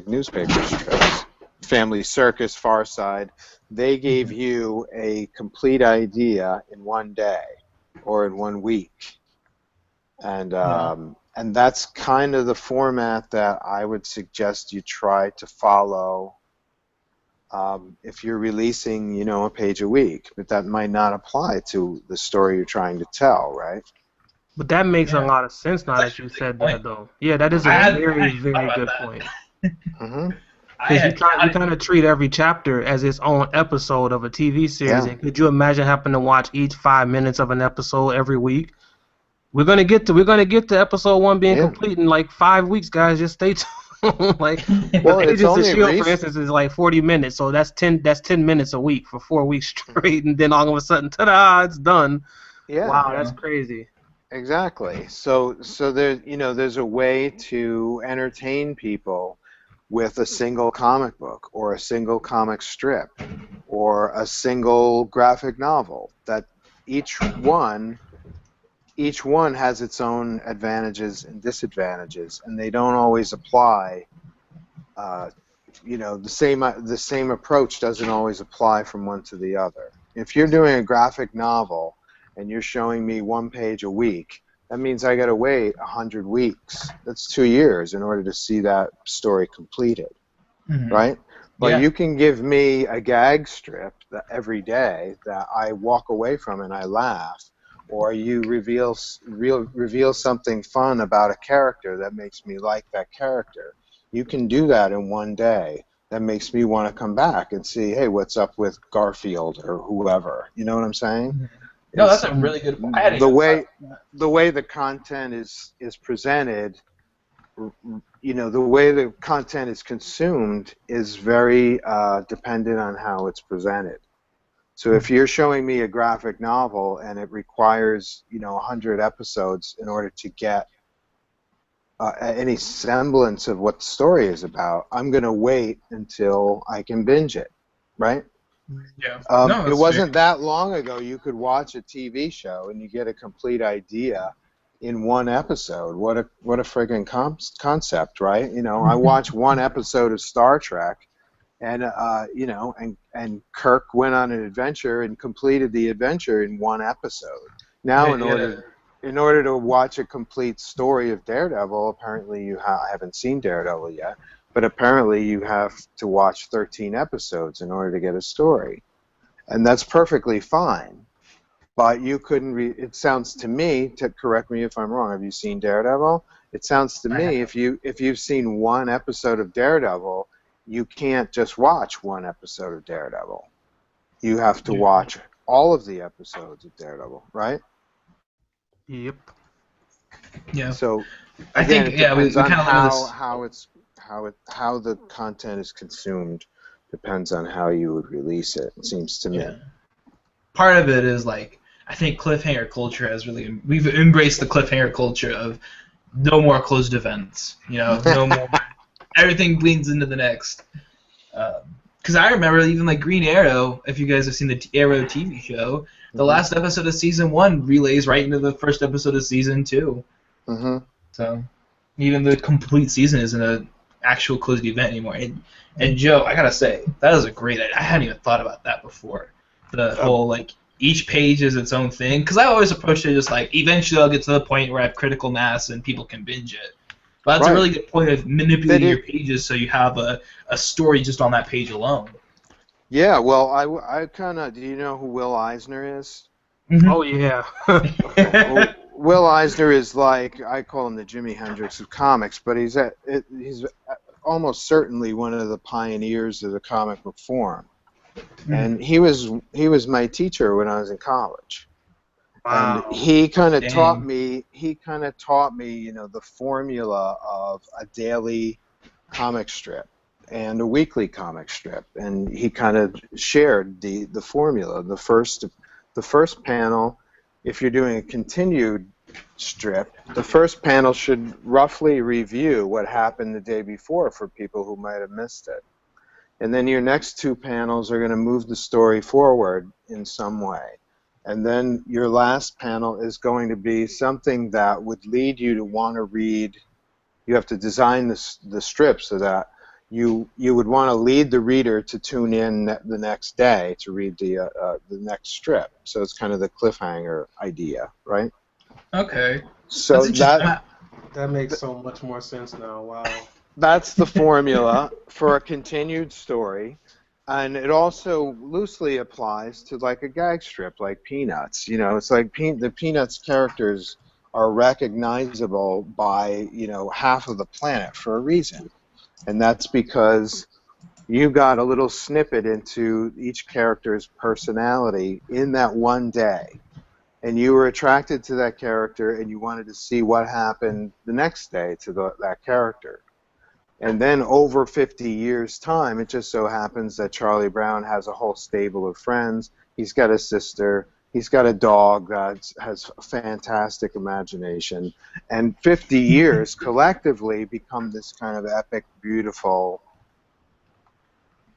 Speaker 1: newspaper strips, Family Circus, Far Side, they gave you a complete idea in one day or in 1 week. And that's kind of the format that I would suggest you try to follow if you're releasing, a page a week. But that might not apply to the story you're trying to tell, right?
Speaker 2: But that makes a lot of sense now that you said that, though. Yeah, that is a very, very good point. Because you kind of treat every chapter as its own episode of a TV series.
Speaker 1: Yeah.
Speaker 2: And could you imagine having to watch each 5 minutes of an episode every week? We're gonna get to episode 1 being complete in like 5 weeks, guys. Just stay tuned. Like, Agents of S.H.I.E.L.D., for instance, is like 40 minutes, so that's 10 minutes a week for 4 weeks straight, and then all of a sudden, ta-da, it's done.
Speaker 1: Yeah.
Speaker 2: Wow, that's crazy.
Speaker 1: Exactly. So there's a way to entertain people with a single comic book or a single comic strip or a single graphic novel. That each one has its own advantages and disadvantages, and they don't always apply. The same approach doesn't always apply from one to the other. If you're doing a graphic novel and you're showing me 1 page a week, that means I got to wait 100 weeks. That's 2 years in order to see that story completed, right? But
Speaker 3: Yeah.
Speaker 1: you can give me a gag strip every day that I walk away from and I laugh, or you reveal something fun about a character that makes me like that character. You can do that in one day. That makes me want to come back and see, hey, what's up with Garfield or whoever. You know what I'm saying?
Speaker 3: Mhm. No, that's
Speaker 1: Is
Speaker 3: a really good point. I hadn't
Speaker 1: the
Speaker 3: even thought.
Speaker 1: way the way the content is presented, the way the content is consumed is very dependent on how it's presented. So if you're showing me a graphic novel and it requires 100 episodes in order to get any semblance of what the story is about, I'm going to wait until I can binge it, right?
Speaker 3: Yeah. No,
Speaker 1: It
Speaker 3: that's fair.
Speaker 1: wasn't that long ago you could watch a TV show and you get a complete idea in one episode. What a friggin' concept, right? I watched one episode of Star Trek, and and Kirk went on an adventure and completed the adventure in one episode. Now,
Speaker 3: Yeah.
Speaker 1: in order to watch a complete story of Daredevil, apparently I haven't seen Daredevil yet, but apparently you have to watch 13 episodes in order to get a story. And that's perfectly fine. But you couldn't it sounds to me, to correct me if I'm wrong, have you seen Daredevil? It sounds to
Speaker 3: I
Speaker 1: me,
Speaker 3: have.
Speaker 1: if you've seen one episode of Daredevil, you can't just watch one episode of Daredevil. You have to
Speaker 3: Yeah.
Speaker 1: watch all of the episodes of Daredevil, right?
Speaker 2: Yep.
Speaker 3: Yeah.
Speaker 1: So
Speaker 3: I
Speaker 1: again,
Speaker 3: think
Speaker 1: it
Speaker 3: yeah, we
Speaker 1: depends on
Speaker 3: kind of live in
Speaker 1: how
Speaker 3: this.
Speaker 1: how the content is consumed depends on how you would release it, it seems to
Speaker 3: Yeah.
Speaker 1: me.
Speaker 3: Part of it is like I think cliffhanger culture has really we've embraced the cliffhanger culture of no more closed events. No more. Everything bleeds into the next. Because I remember even like Green Arrow, if you guys have seen the Arrow TV show, the
Speaker 1: Mhm.
Speaker 3: last episode of season 1 relays right into the first episode of season 2.
Speaker 1: Mhm.
Speaker 3: So even the complete season isn't an actual closed event anymore. And Joe, I gotta say, that is a great idea. I hadn't even thought about that before. The whole like each page is its own thing. Because I always approach it just like eventually I'll get to the point where I have critical mass and people can binge it. But that's a
Speaker 1: Right.
Speaker 3: really good point of
Speaker 1: That
Speaker 3: manipulating your
Speaker 1: it
Speaker 3: pages so you have a story just on that page alone.
Speaker 1: Yeah, well, I kind of, do you know who Will Eisner is?
Speaker 2: Oh yeah.
Speaker 1: Okay. Well, Will Eisner is like, I call him the Jimi Hendrix of comics, but he's almost certainly one of the pioneers of the comic book form. And he was my teacher when I was in college. And
Speaker 2: Wow.
Speaker 3: Dang.
Speaker 1: he kind of taught me, the formula of a daily comic strip and a weekly comic strip, and he kind of shared the formula. The first panel, if you're doing a continued strip, the first panel should roughly review what happened the day before for people who might have missed it. And then your next two panels are going to move the story forward in some way. And then your last panel is going to be something that would lead you to want to read. You have to design the strip so that you would want to lead the reader to tune in the next day to read the next strip. So it's kind of the cliffhanger idea, right?
Speaker 3: Okay. That's
Speaker 1: So
Speaker 3: interesting.
Speaker 2: That makes so much more sense now. Wow.
Speaker 1: that's the formula for a continued story. And it also loosely applies to like a gag strip, like Peanuts. It's like the Peanuts characters are recognizable by, half of the planet for a reason. And that's because you got a little snippet into each character's personality in that one day. And you were attracted to that character and you wanted to see what happened the next day to that character. And then over 50 years' time, it just so happens that Charlie Brown has a whole stable of friends. He's got a sister. He's got a dog that has a fantastic imagination. And 50 years collectively become this kind of epic, beautiful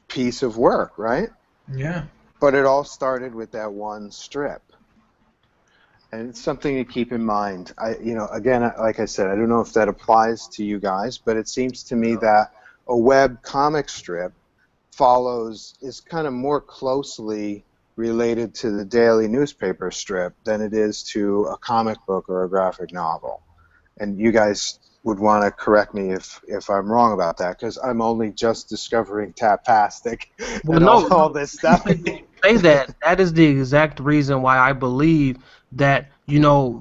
Speaker 1: piece of work, right?
Speaker 3: Yeah.
Speaker 1: But it all started with that one strip. And it's something to keep in mind. Again, like I said, I don't know if that applies to you guys, but it seems to me that a web comic strip is kind of more closely related to the daily newspaper strip than it is to a comic book or a graphic novel. And you guys would want to correct me if I'm wrong about that, because I'm only just discovering Tapastic
Speaker 2: Well,
Speaker 1: and
Speaker 2: no,
Speaker 1: all
Speaker 2: no.
Speaker 1: this stuff.
Speaker 2: Say that. That is the exact reason why I believe that,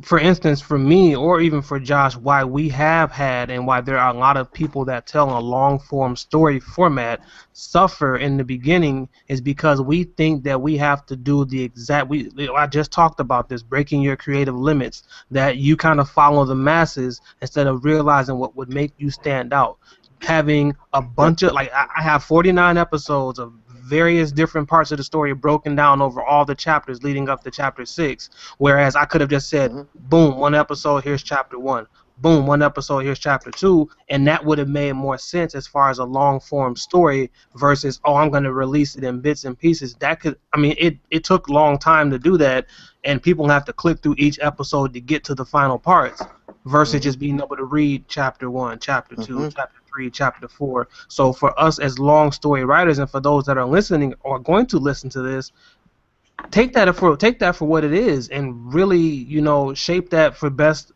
Speaker 2: for instance, for me or even for Josh, why we have had and why there are a lot of people that tell a long form story format suffer in the beginning is because we think that we have to do the exact. I just talked about this, breaking your creative limits, that you kind of follow the masses instead of realizing what would make you stand out. Having a bunch of, like, I have 49 episodes of various different parts of the story broken down over all the chapters leading up to chapter 6, whereas I could have just said,
Speaker 1: Hmm.
Speaker 2: boom, one episode, here's chapter 1, boom, one episode, here's chapter 2, and that would have made more sense as far as a long form story versus, oh, I'm going to release it in bits and pieces. That could, I mean, it took a long time to do that, and people have to click through each episode to get to the final parts versus
Speaker 1: Hmm.
Speaker 2: just being able to read chapter 1, chapter 2,
Speaker 1: Hmm.
Speaker 2: chapter 3, chapter 4. So for us as long story writers, and for those that are listening or going to listen to this, take that for what it is, and really, shape that for best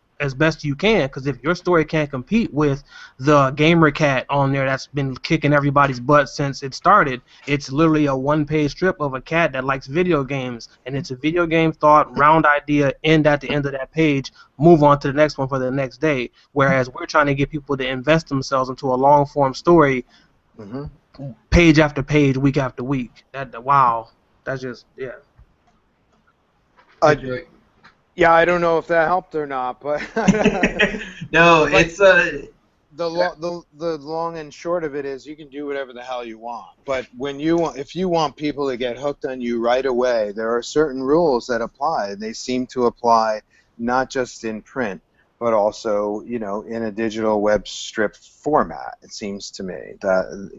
Speaker 2: you can. Because if your story can't compete with the gamer cat on there that's been kicking everybody's butt since it started, it's literally a one-page strip of a cat that likes video games, and it's a video game thought, round idea, end at the end of that page, move on to the next one for the next day. Whereas we're trying to get people to invest themselves into a long-form story,
Speaker 1: Hmm.
Speaker 2: page after page, week after week. Wow, that's just, yeah.
Speaker 1: Uh,
Speaker 3: Enjoy.
Speaker 1: yeah, I don't know if that helped or not, but
Speaker 3: No,
Speaker 1: but
Speaker 3: it's
Speaker 1: the long and short of it is you can do whatever the hell you want. But if you want people to get hooked on you right away, there are certain rules that apply, and they seem to apply not just in print, but also, in a digital web strip format. It seems to me that,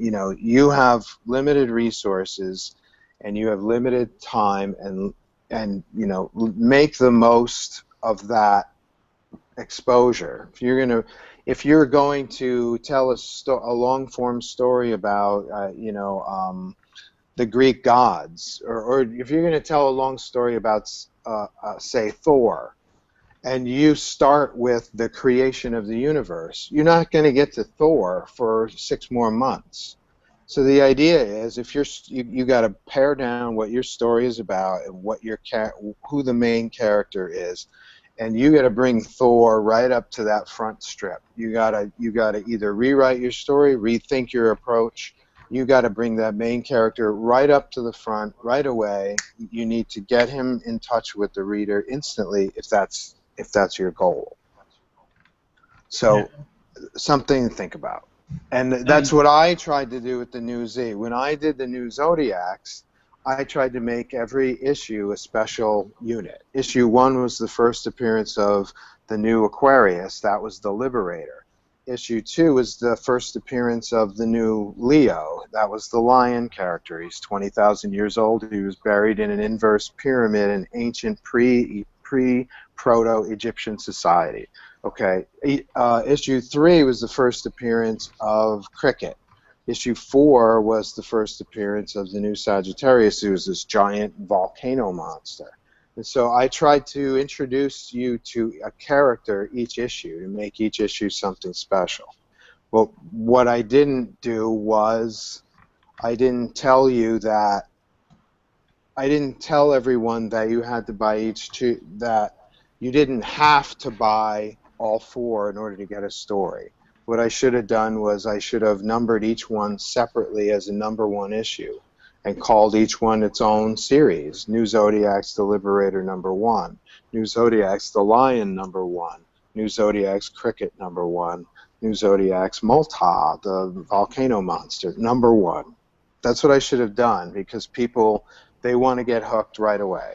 Speaker 1: you have limited resources and you have limited time, and make the most of that exposure. If you're going to tell a long form story about the Greek gods, or if you're going to tell a long story about say Thor, and you start with the creation of the universe, you're not going to get to Thor for 6 more months. So the idea is, if you got to pare down what your story is about and who the main character is, and you got to bring Thor right up to that front strip. You got to either rewrite your story, rethink your approach. You got to bring that main character right up to the front right away. You need to get him in touch with the reader instantly if that's your goal.
Speaker 3: yeah.
Speaker 1: So something to think about. And
Speaker 3: No,
Speaker 1: that's what I tried to do with the New Z. When I did the New Zodiacs, I tried to make every issue a special unit. Issue 1 was the first appearance of the new Aquarius. That was the Liberator. Issue 2 was the first appearance of the new Leo. That was the Lion character. He's 20,000 years old. He was buried in an inverse pyramid in ancient proto-Egyptian society. Okay. Issue 3 was the first appearance of Cricket. Issue 4 was the first appearance of the new Sagittarius, who was this giant volcano monster. And so I tried to introduce you to a character each issue to make each issue something special. Well, what I didn't do was I didn't tell everyone that you had to buy that you didn't have to buy all 4 in order to get a story. What I should have done was I should have numbered each one separately as a number 1 issue and called each one its own series. New Zodiacs, the Liberator, number 1. New Zodiacs, the Lion, number 1. New Zodiacs, Cricket, number 1. New Zodiacs, Multa, the volcano monster, number 1. That's what I should have done, because people, they want to get hooked right away.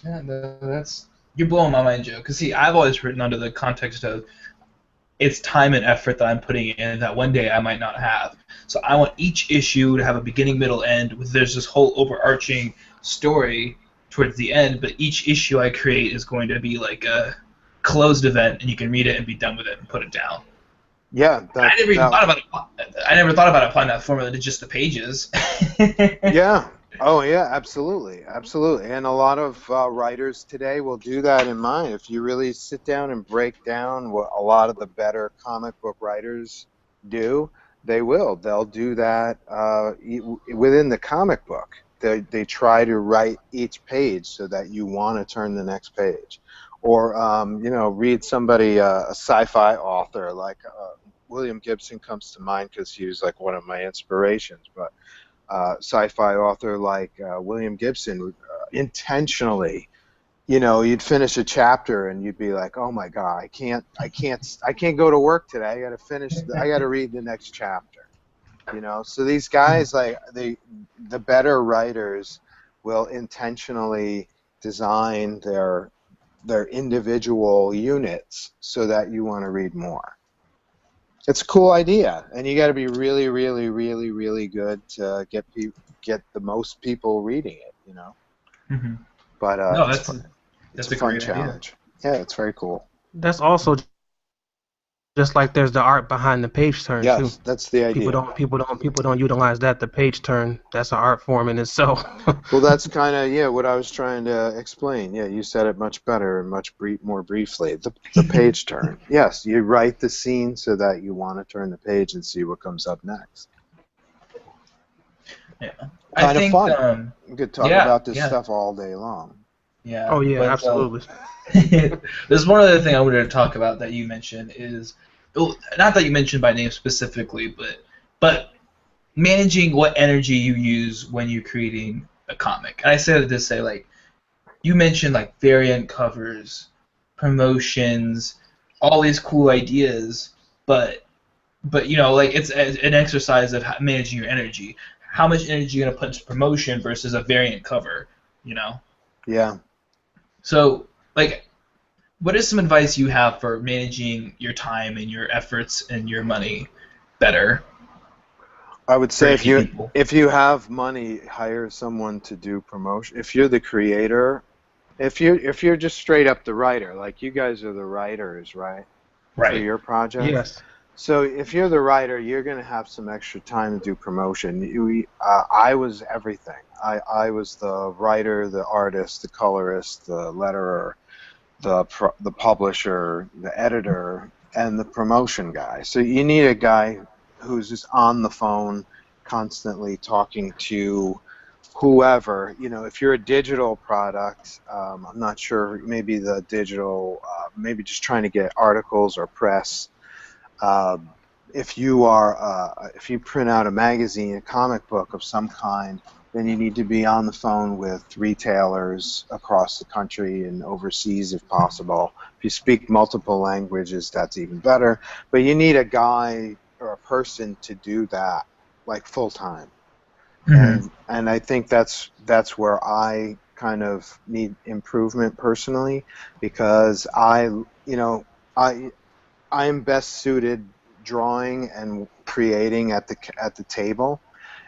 Speaker 3: yeah, that's you're blowing my mind, Joe. Because see, I've always written under the context of it's time and effort that I'm putting in that one day I might not have. So I want each issue to have a beginning, middle, end. There's this whole overarching story towards the end, but each issue I create is going to be like a closed event, and you can read it and be done with it and put it down.
Speaker 1: Yeah,
Speaker 3: I never even thought about it. I never thought about applying that formula to just the pages.
Speaker 1: yeah, Oh yeah, absolutely, absolutely. And a lot of writers today will do that in mind. If you really sit down and break down what a lot of the better comic book writers do, they will. They'll do that within the comic book. They try to write each page so that you want to turn the next page, or read somebody a sci-fi author like William Gibson comes to mind because he was like one of my inspirations, but sci-fi author like William Gibson would intentionally, you'd finish a chapter and you'd be like, "Oh my God, I can't go to work today. I got to read the next chapter." So these guys, like the better writers, will intentionally design their individual units so that you want to read more. It's a cool idea, and you got to be really, really, really, really good to get the most people reading it.
Speaker 3: Hmm.
Speaker 1: But
Speaker 3: No,
Speaker 1: it's fun. It's
Speaker 3: that's
Speaker 1: a
Speaker 3: a
Speaker 1: fun
Speaker 3: great idea.
Speaker 1: challenge. Yeah, it's very cool.
Speaker 2: That's also just like there's the art behind the page turn too.
Speaker 1: Yes, that's the
Speaker 2: People
Speaker 1: idea.
Speaker 2: don't utilize that. The page turn, that's an art form in itself.
Speaker 1: Well, that's kind of what I was trying to explain. Yeah, you said it much better and much more briefly. The page turn. Yes, you write the scene so that you want to turn the page and see what comes up next.
Speaker 3: Yeah, I
Speaker 1: Kind of
Speaker 3: think.
Speaker 1: fun. We could talk
Speaker 3: Yeah,
Speaker 1: about this
Speaker 3: yeah,
Speaker 1: stuff all day long.
Speaker 3: yeah.
Speaker 2: Oh yeah,
Speaker 3: But
Speaker 2: absolutely.
Speaker 3: there's one other thing I wanted to talk about that you mentioned is, well, not that you mentioned by name specifically, but managing what energy you use when you're creating a comic. And I say that to say, like, you mentioned like variant covers, promotions, all these cool ideas, but like it's an exercise of managing your energy. How much energy you're gonna put into promotion versus a variant cover, you know?
Speaker 1: Yeah.
Speaker 3: So, like, what is some advice you have for managing your time and your efforts and your money better
Speaker 1: I would
Speaker 3: for
Speaker 1: say
Speaker 3: indie people?
Speaker 1: if you have money, hire someone to do promotion. If you're the creator, if you're just straight up the writer, like you guys are the writers, right? For
Speaker 3: Right.
Speaker 1: your project.
Speaker 2: Yes.
Speaker 1: So if you're the writer, you're going to have some extra time to do promotion. I was everything. I was the writer, the artist, the colorist, the letterer, the publisher, the editor, and the promotion guy. So you need a guy who's just on the phone, constantly talking to whoever. If you're a digital product, I'm not sure. Maybe the digital, maybe just trying to get articles or press. Uh, if you print out a magazine, a comic book of some kind, then you need to be on the phone with retailers across the country and overseas if possible. If you speak multiple languages, that's even better. But you need a guy or a person to do that, like full time.
Speaker 3: Mm-hmm.
Speaker 1: And I think that's where I kind of need improvement personally, because I I'm best suited drawing and creating at the table,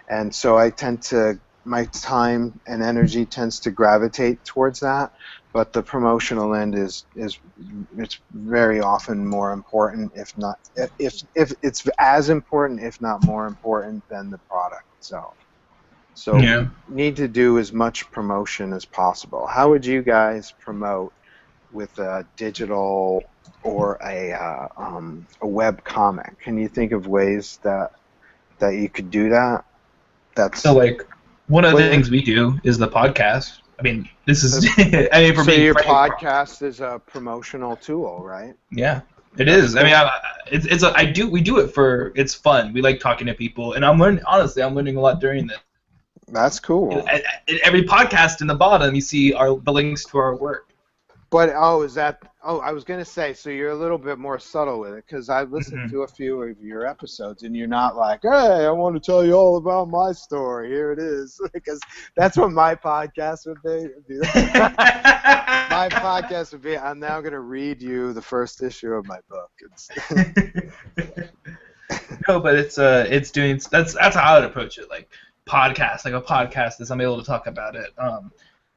Speaker 1: and so I tend to my time and energy tends to gravitate towards that. But the promotional end is it's very often more important, if not if it's as important, if not more important than the product itself. So
Speaker 3: Yeah.
Speaker 1: need to do as much promotion as possible. How would you guys promote with a digital or a web comic? Can you think of ways that you could do that?
Speaker 3: So,
Speaker 1: That's
Speaker 3: like, one of the
Speaker 1: well,
Speaker 3: things we do is the podcast. I mean, this is, I mean, for
Speaker 1: so
Speaker 3: being
Speaker 1: your
Speaker 3: frank,
Speaker 1: podcast is a promotional tool, right?
Speaker 3: yeah, it
Speaker 1: That's
Speaker 3: is. I mean,
Speaker 1: cool.
Speaker 3: we do it for, it's fun. We like talking to people, and honestly, I'm learning a lot during this.
Speaker 1: That's cool.
Speaker 3: Every podcast in the bottom, you see the links to our work.
Speaker 1: But I was gonna say, so you're a little bit more subtle with it, because I listened
Speaker 3: Hmm.
Speaker 1: to a few of your episodes, and you're not like, hey, I want to tell you all about my story. Here it is, because that's what my podcast would be. My podcast would be, I'm now gonna read you the first issue of my book.
Speaker 3: No, but it's that's how I would approach it. Like a podcast is I'm able to talk about it.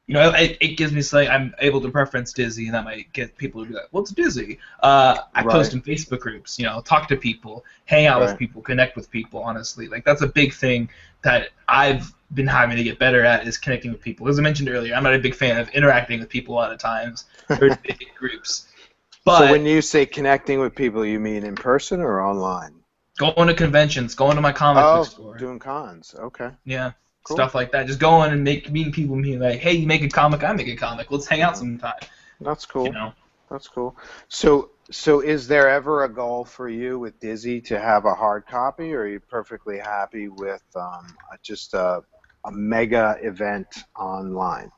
Speaker 3: it gives me like I'm able to preference Dizzy, and that might get people to be like, "What's Dizzy?" I post
Speaker 1: Right.
Speaker 3: in Facebook groups, talk to people, hang out with
Speaker 1: Right.
Speaker 3: people, connect with people. Honestly, like that's a big thing that I've been having to get better at is connecting with people. As I mentioned earlier, I'm not a big fan of interacting with people a lot of times or in big groups,
Speaker 1: So
Speaker 3: but
Speaker 1: when you say connecting with people, you mean in person or online?
Speaker 3: going to conventions, going to my comic book
Speaker 1: Oh,
Speaker 3: store,
Speaker 1: doing cons. Okay.
Speaker 3: yeah,
Speaker 1: Cool.
Speaker 3: stuff like that. Just going and meeting people, and being like, "Hey, you make a comic, I make a comic. Let's hang out
Speaker 1: Hmm.
Speaker 3: sometime."
Speaker 1: That's
Speaker 3: You
Speaker 1: cool.
Speaker 3: know.
Speaker 1: That's cool. So is there ever a goal for you with Dizzy to have a hard copy, or are you perfectly happy with just a mega event online?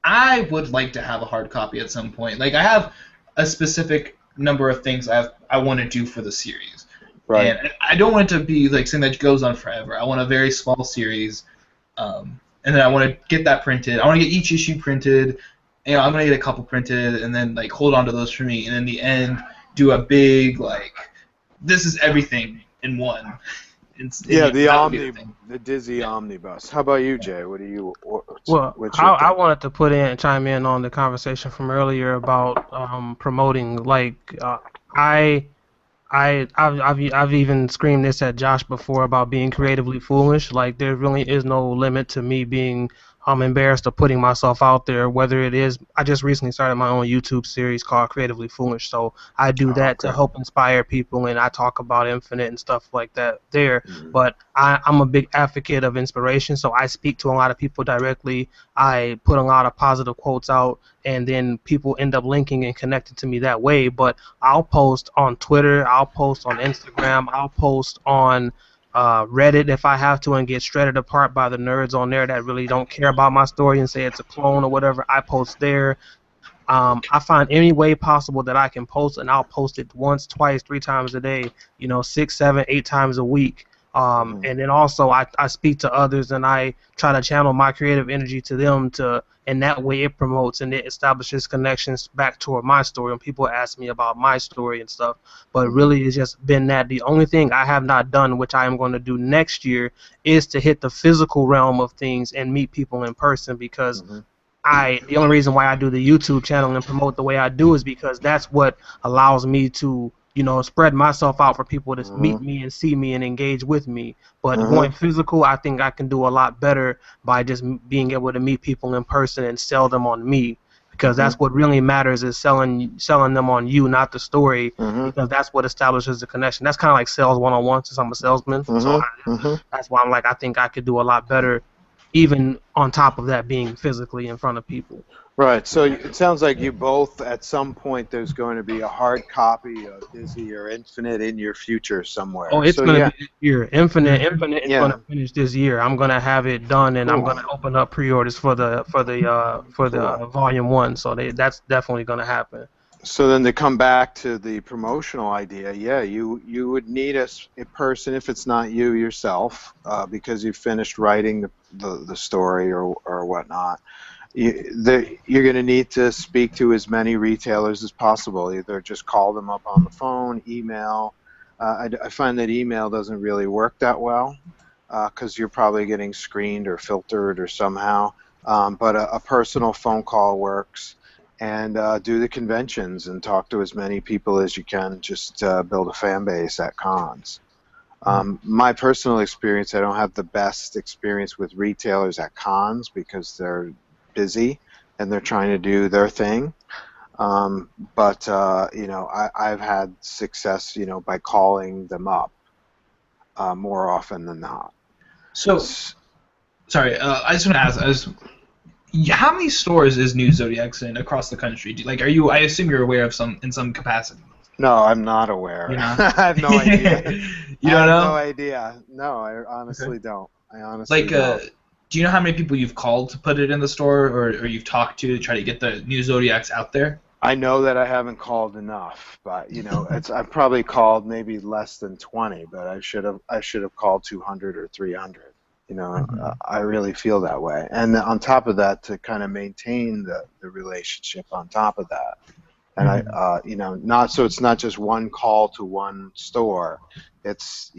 Speaker 3: I would like to have a hard copy at some point. Like I have a specific number of things I want to do for the series,
Speaker 1: Right.
Speaker 3: and I don't want it to be like something that goes on forever. I want a very small series, and then I want to get that printed. I want to get each issue printed. I'm gonna get a couple printed, and then like hold on to those for me, and in the end do a big like this is everything in one.
Speaker 1: Yeah,
Speaker 3: That would be the thing.
Speaker 1: the Dizzy
Speaker 3: Yeah.
Speaker 1: omnibus. How about you, Jay? What do you
Speaker 2: Well,
Speaker 1: what's your
Speaker 2: I
Speaker 1: thing?
Speaker 2: wanted to chime in on the conversation from earlier about promoting. I I've even screamed this at Josh before about being creatively foolish. Like there really is no limit to me being embarrassed of putting myself out there. Whether it is, I just recently started my own YouTube series called Creatively Foolish, so I do
Speaker 1: Oh,
Speaker 2: that to
Speaker 1: okay.
Speaker 2: help inspire people, and I talk about Infinite and stuff like that there.
Speaker 1: Mhm.
Speaker 2: But I'm a big advocate of inspiration, so I speak to a lot of people directly. I put a lot of positive quotes out, and then people end up linking and connecting to me that way. But I'll post on Twitter, I'll post on Instagram, I'll post on Reddit if I have to and get shredded apart by the nerds on there that really don't care about my story and say it's a clone or whatever. I post there. I find any way possible that I can post, and I'll post it once, twice, 3 times a day, 6, 7, 8 times a week.
Speaker 1: Mhm.
Speaker 2: And then also I speak to others and I try to channel my creative energy to them and that way it promotes and it establishes connections back toward my story when people ask me about my story and stuff. But
Speaker 1: Mhm.
Speaker 2: really, it's just been that the only thing I have not done, which I am going to do next year, is to hit the physical realm of things and meet people in person because
Speaker 1: Mhm.
Speaker 2: the only reason why I do the YouTube channel and promote the way I do is because that's what allows me to, spread myself out for people to meet
Speaker 1: Mhm.
Speaker 2: me and see me and engage with me. But
Speaker 1: Mhm.
Speaker 2: going physical, I think I can do a lot better by just being able to meet people in person and sell them on me because
Speaker 1: Mhm.
Speaker 2: that's what really matters is selling them on you, not the story,
Speaker 1: Mhm.
Speaker 2: because that's what establishes the connection. That's kind of like sales 101 since I'm a salesman. So
Speaker 1: Mhm. Mhm.
Speaker 2: that's why I'm like I think I could do a lot better even on top of that being physically in front of people.
Speaker 1: Right. So it sounds like you both, at some point, there's going to be a hard copy of Dizzy or Infinite in your future
Speaker 2: Oh,
Speaker 1: somewhere.
Speaker 2: it's
Speaker 1: So
Speaker 2: gonna
Speaker 1: yeah,
Speaker 2: be this year. Infinite is gonna
Speaker 1: yeah,
Speaker 2: finish this year. I'm gonna have it done, and I'm
Speaker 1: cool,
Speaker 2: gonna open up pre-orders for the
Speaker 1: cool.
Speaker 2: volume one. So that's definitely gonna happen.
Speaker 1: So then to come back to the promotional idea, yeah, you would need a person if it's not you yourself, because you finished writing the story or whatnot. You're going to need to speak to as many retailers as possible. Either just call them up on the phone, email. I find that email doesn't really work that well because you're probably getting screened or filtered or somehow. But a personal phone call works. And do the conventions and talk to as many people as you can. Just build a fan base at cons. My personal experience, I don't have the best experience with retailers at cons because they're busy and they're trying to do their thing. But I've had success, by calling them up more often than not.
Speaker 3: So sorry, I just want to ask, how many stores is New Zodiacs in across the country? Are you? I assume you're aware of some in some capacity.
Speaker 1: No, I'm not aware.
Speaker 3: You know,
Speaker 1: I have no idea.
Speaker 3: you
Speaker 1: I
Speaker 3: don't
Speaker 1: have no
Speaker 3: know.
Speaker 1: idea. No, I
Speaker 3: Okay.
Speaker 1: honestly don't. I honestly
Speaker 3: Like,
Speaker 1: don't.
Speaker 3: do you know how many people you've called to put it in the store, or you've talked to try to get the new Zodiacs out there?
Speaker 1: I know that I haven't called enough, but I've probably called maybe less than 20, but I should have called 200 or 300.
Speaker 3: Hmm.
Speaker 1: I really feel that way. And on top of that, to kind of maintain the relationship on top of that, and
Speaker 3: Hmm.
Speaker 1: not so it's not just one call to one store. It's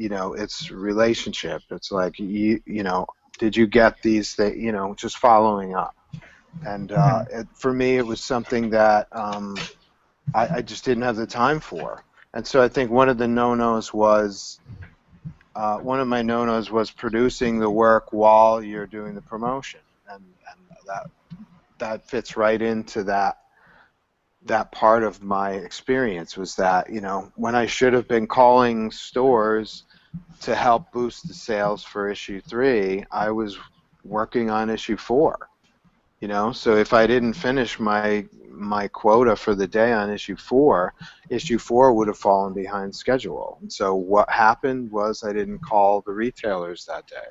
Speaker 1: relationship. It's like did you get these things? Just following up. And for me, it was something that I just didn't have the time for. And so I think one of the no-nos was one of my no-nos was producing the work while you're doing the promotion, and that fits right into that part of my experience was that, when I should have been calling stores to help boost the sales for issue 3, I was working on issue 4. So if I didn't finish my quota for the day on issue 4 would have fallen behind schedule. And so what happened was I didn't call the retailers that day.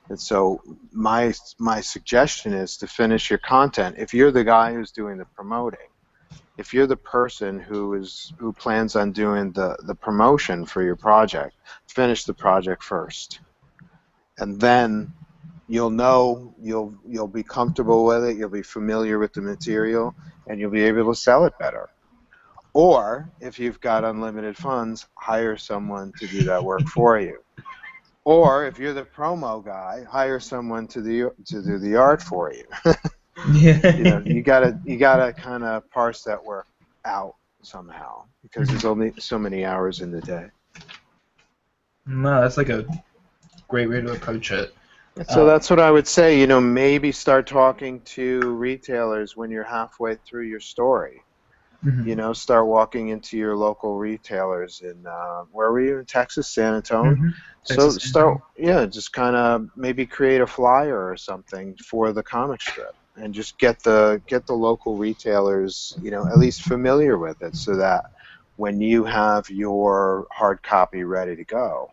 Speaker 1: And so my suggestion is to finish your content. If you're the guy who's doing the promoting, if you're the person who plans on doing the promotion for your project, finish the project first. And then you'll be comfortable with it, you'll be familiar with the material, and you'll be able to sell it better. Or if you've got unlimited funds, hire someone to do that work for you. Or if you're the promo guy, hire someone to do the art for you.
Speaker 3: Yeah.
Speaker 1: You gotta kind of parse that work out somehow, because there's only so many hours in the day.
Speaker 3: No, that's like a great way to approach it.
Speaker 1: So that's what I would say. Maybe start talking to retailers when you're halfway through your story.
Speaker 3: Mm-hmm.
Speaker 1: Start walking into your local retailers in where were you in Texas, San Antonio?
Speaker 3: Mm-hmm.
Speaker 1: So just kind of maybe create a flyer or something for the comic strip, and just get the local retailers, at least familiar with it, so that when you have your hard copy ready to go,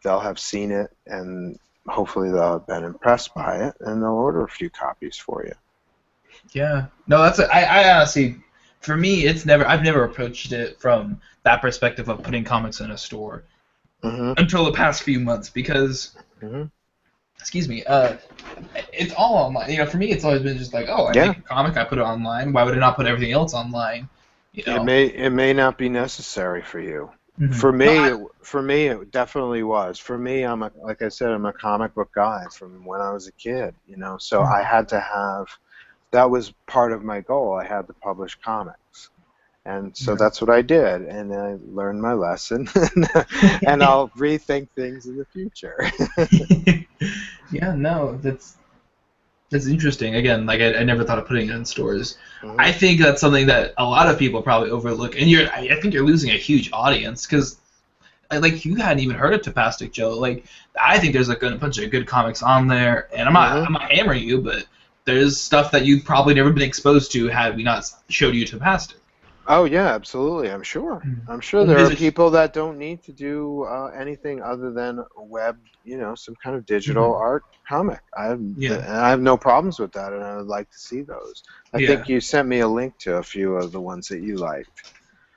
Speaker 1: they'll have seen it, and hopefully they'll have been impressed by it, and they'll order a few copies for you.
Speaker 3: Yeah. No, I honestly, for me, I've never approached it from that perspective of putting comics in a store until the past few months, because, excuse me, it's all online. For me, it's always been just like, I make a comic, I put it online. Why would I not put everything else online?
Speaker 1: It may not be necessary for you.
Speaker 3: Mm-hmm.
Speaker 1: For me, it definitely was. For me, like I said, I'm a comic book guy from when I was a kid. So I had to have. That was part of my goal. I had to publish comics, and so that's what I did. And I learned my lesson, and I'll rethink things in the future.
Speaker 3: Yeah, no, that's interesting. Again, like I never thought of putting it in stores. I think that's something that a lot of people probably overlook, and I think you're losing a huge audience, because like you hadn't even heard of Tapastic Joe. Like I think there's a bunch of good comics on there, and I'm not hammering you, but there's stuff that you've probably never been exposed to had we not showed you Tapastic.
Speaker 1: Oh yeah, absolutely. I'm sure there are people that don't need to do anything other than web, some kind of digital art comic. And I have no problems with that, and I would like to see those. I think you sent me a link to a few of the ones that you liked.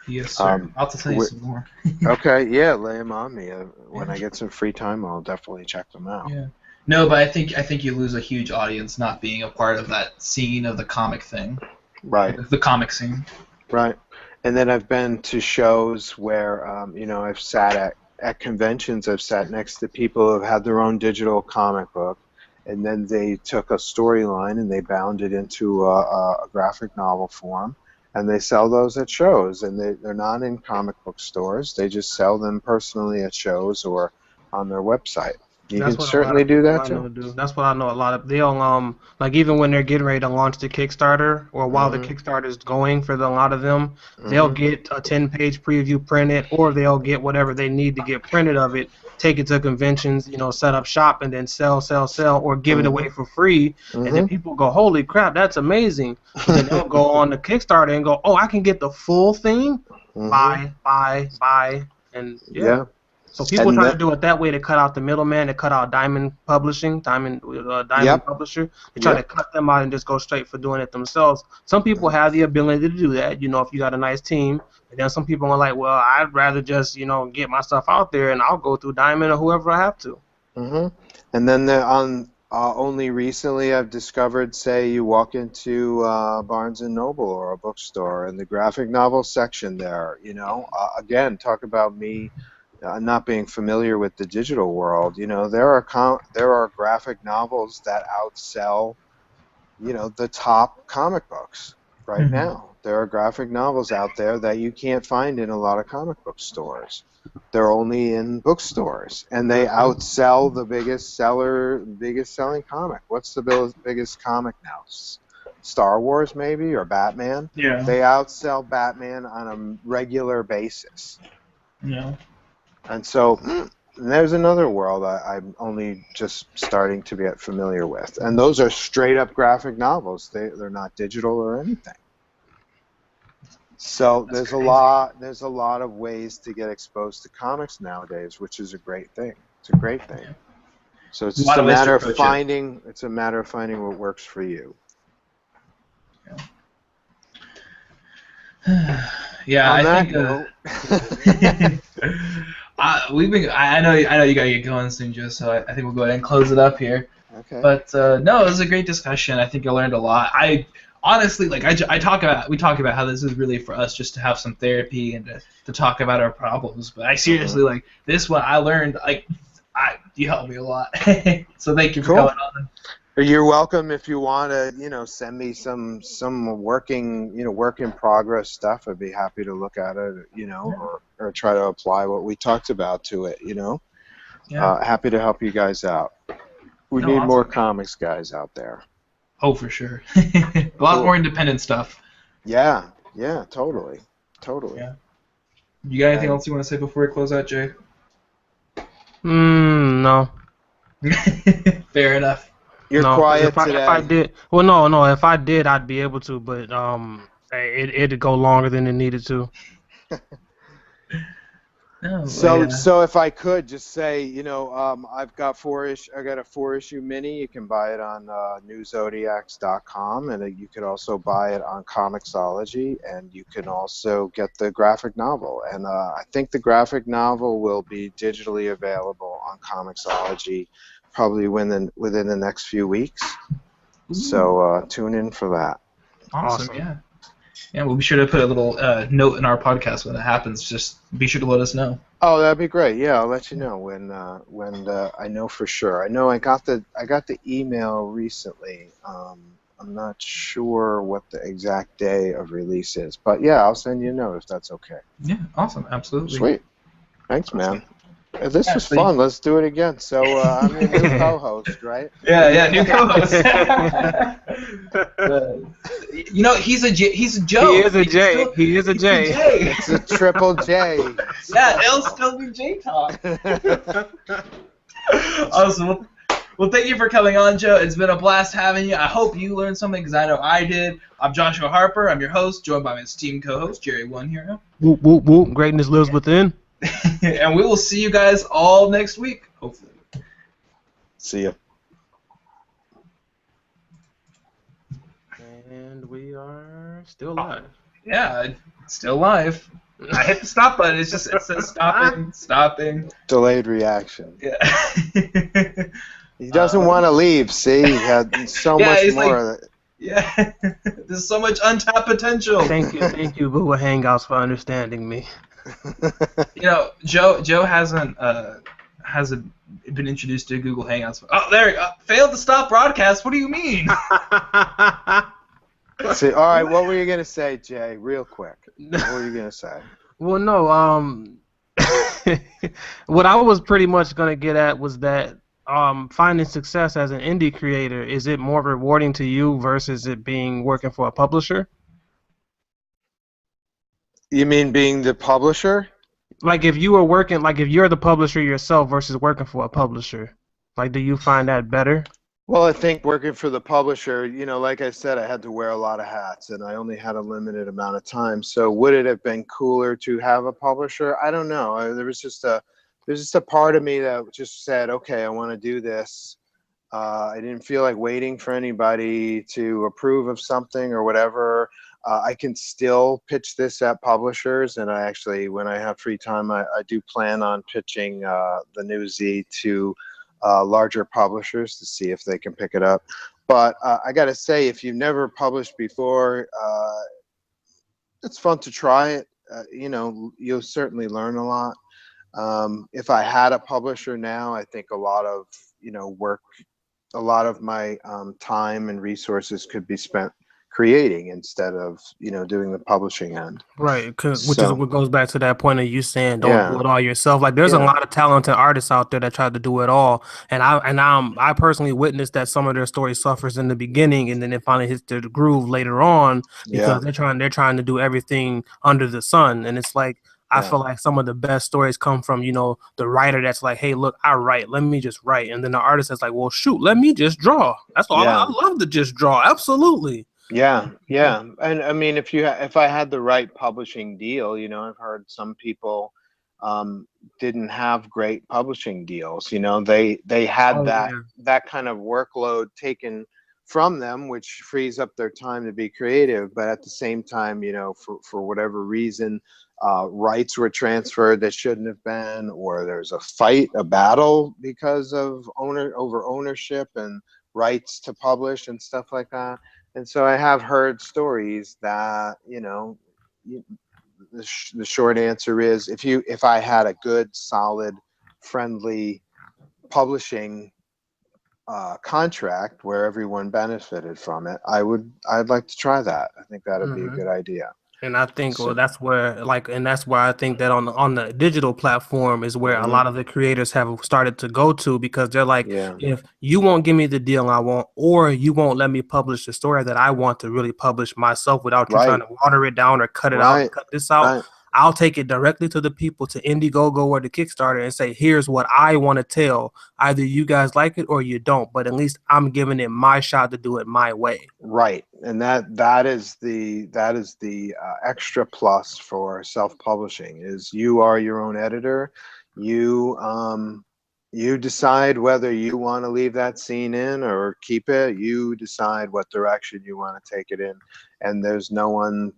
Speaker 3: Yes, sir. I'll have to tell you some more.
Speaker 1: Okay, yeah, lay them on me. When I get some free time, I'll definitely check them out.
Speaker 3: Yeah. No, but I think you lose a huge audience not being a part of that scene of the comic thing.
Speaker 1: Right.
Speaker 3: The comic scene.
Speaker 1: Right. And then I've been to shows where, I've sat at conventions. I've sat next to people who have had their own digital comic book, and then they took a storyline and they bound it into a graphic novel form, and they sell those at shows. And they're not in comic book stores. They just sell them personally at shows or on their website. You can certainly do that too.
Speaker 2: That's what I know. A lot of they'll like even when they're getting ready to launch the Kickstarter, or while the Kickstarter is going for a lot of them, they'll get a 10-page preview printed, or they'll get whatever they need to get printed of it, take it to conventions, set up shop, and then sell, or give it away for free. And then people go, holy crap, that's amazing. And then they'll go on the Kickstarter and go, oh, I can get the full thing. Buy, and yeah. So people try to do it that way to cut out the middleman, to cut out Diamond Publishing, Diamond Publisher. They try to cut them out and just go straight for doing it themselves. Some people have the ability to do that, if you got a nice team. And then some people are like, well, I'd rather just, get my stuff out there, and I'll go through Diamond or whoever I have to.
Speaker 1: And then only recently I've discovered, say, you walk into Barnes & Noble or a bookstore, and the graphic novel section there, again, talk about me not being familiar with the digital world. There are graphic novels that outsell the top comic books right now. There are graphic novels out there that you can't find in a lot of comic book stores. They're only in bookstores, and they outsell the biggest selling comic. What's the biggest comic now? Star Wars, maybe, or Batman?
Speaker 3: Yeah.
Speaker 1: They outsell Batman on a regular basis.
Speaker 3: Yeah.
Speaker 1: And so there's another world I'm only just starting to get familiar with. And those are straight up graphic novels. They're not digital or anything. So there's
Speaker 3: crazy.
Speaker 1: a lot of ways to get exposed to comics nowadays, which is a great thing. It's a great thing.
Speaker 3: Yeah.
Speaker 1: So it's just a matter of finding what works for you.
Speaker 3: Yeah,
Speaker 1: On
Speaker 3: I
Speaker 1: that
Speaker 3: think I know you gotta get going soon, Joe. So I think we'll go ahead and close it up here.
Speaker 1: Okay.
Speaker 3: But no, it was a great discussion. I think I learned a lot. I honestly we talk about how this is really for us just to have some therapy and to talk about our problems. But I seriously this one I learned you helped me a lot. So thank you for coming on.
Speaker 1: You're welcome. If you want to, send me some work in progress stuff, I'd be happy to look at it, or try to apply what we talked about to it,
Speaker 3: Yeah.
Speaker 1: Happy to help you guys out. We need more comics guys out there.
Speaker 3: Oh, for sure. A lot more independent stuff.
Speaker 1: Yeah, totally.
Speaker 3: Yeah. You got anything else you want to say before we close out, Jay?
Speaker 2: No.
Speaker 3: Fair enough.
Speaker 1: You're quiet today.
Speaker 2: If I did, no. If I did, I'd be able to, but it'd go longer than it needed to.
Speaker 1: So if I could just say, I've got I got a 4-issue mini. You can buy it on newzodiacs.com, and you could also buy it on Comixology, and you can also get the graphic novel. And I think the graphic novel will be digitally available on Comixology probably within the next few weeks. Ooh. So tune in for that.
Speaker 3: Awesome. Yeah. Yeah, we'll be sure to put a little note in our podcast when it happens. Just be sure to let us know.
Speaker 1: Oh, that'd be great. Yeah, I'll let you know when I know for sure. I know I got the email recently. I'm not sure what the exact day of release is, but yeah, I'll send you a note if that's okay.
Speaker 3: Yeah, awesome. Absolutely.
Speaker 1: Sweet. Thanks, man. This was fun. Let's do it again. So I'm your new co-host, right?
Speaker 3: Yeah, new co-host. He's a Joe.
Speaker 2: He is a J. He is a J.
Speaker 1: It's a triple J.
Speaker 3: Yeah, it'll still be J talk. Awesome. Well, thank you for coming on, Joe. It's been a blast having you. I hope you learned something because I know I did. I'm Joshua Harper. I'm your host, joined by my esteemed co-host, Jerry One Hero.
Speaker 2: Whoop, whoop, whoop. Greatness lives within.
Speaker 3: And we will see you guys all next week, hopefully.
Speaker 1: See ya.
Speaker 2: And we are still live.
Speaker 3: Yeah, still live. I hit the stop button. It says stopping.
Speaker 1: Delayed reaction.
Speaker 3: Yeah.
Speaker 1: He doesn't want to leave. See, he had so much more of it.
Speaker 3: Yeah, there's so much untapped potential.
Speaker 2: Thank you, Google Hangouts, for understanding me.
Speaker 3: Joe hasn't been introduced to Google Hangouts. Oh, there, failed to stop broadcast. What do you mean?
Speaker 1: See, all right, what were you gonna say, Jay? Real quick, what were you gonna say?
Speaker 2: Well, no. What I was pretty much gonna get at was that finding success as an indie creator, is it more rewarding to you versus it being working for a publisher?
Speaker 1: You mean being the publisher?
Speaker 2: Like if you were working, like if you're the publisher yourself versus working for a publisher, like do you find that better?
Speaker 1: Well, I think working for the publisher, like I said, I had to wear a lot of hats, and I only had a limited amount of time. So would it have been cooler to have a publisher? I don't know. There's just a part of me that just said, okay, I want to do this. I didn't feel like waiting for anybody to approve of something or whatever. I can still pitch this at publishers, and I actually, when I have free time, I do plan on pitching the New Z to larger publishers to see if they can pick it up. But I got to say, if you've never published before, it's fun to try it. You'll certainly learn a lot. If I had a publisher now, I think a lot of work a lot of my time and resources could be spent creating instead of doing the publishing end.
Speaker 2: Right, which is
Speaker 1: So
Speaker 2: what goes back to that point of you saying don't do
Speaker 1: yeah,
Speaker 2: it all yourself. Like there's a
Speaker 1: yeah,
Speaker 2: lot of talented artists out there that try to do it all, and I personally witnessed that some of their story suffers in the beginning, and then it finally hits their groove later on because
Speaker 1: yeah,
Speaker 2: they're trying to do everything under the sun, and it's like I
Speaker 1: yeah,
Speaker 2: feel like some of the best stories come from the writer that's like, hey, look, I write, let me just write, and then the artist that's like, well, shoot, let me just draw. That's all. I
Speaker 1: yeah.
Speaker 2: love to just draw, absolutely.
Speaker 1: Yeah, yeah. And I mean, if I had the right publishing deal, I've heard some people didn't have great publishing deals. They had
Speaker 2: Oh yeah.
Speaker 1: that kind of workload taken from them, which frees up their time to be creative. But at the same time, for whatever reason, rights were transferred that shouldn't have been, or there's a fight, a battle because of over ownership and rights to publish and stuff like that. And so I have heard stories that, the short answer is if I had a good, solid, friendly publishing contract where everyone benefited from it, I'd like to try that. I think that'd be a
Speaker 2: Mhm.
Speaker 1: good idea.
Speaker 2: And I think, well,
Speaker 1: So,
Speaker 2: that's where, and that's why I think that on the digital platform is where a
Speaker 1: hmm
Speaker 2: lot of the creators have started to go to because they're like,
Speaker 1: yeah,
Speaker 2: if you won't give me the deal I want, or you won't let me publish the story that I want to really publish myself without you trying
Speaker 1: right,
Speaker 2: to water it down or cut it out,
Speaker 1: right,
Speaker 2: cut this out,
Speaker 1: right,
Speaker 2: I'll take it directly to the people, to Indiegogo or the Kickstarter, and say, here's what I want to tell. Either you guys like it or you don't, but at least I'm giving it my shot to do it my way.
Speaker 1: right. And that is the extra plus for self-publishing is you are your own editor. You decide whether you want to leave that scene in or keep it. You decide what direction you want to take it in, and there's no one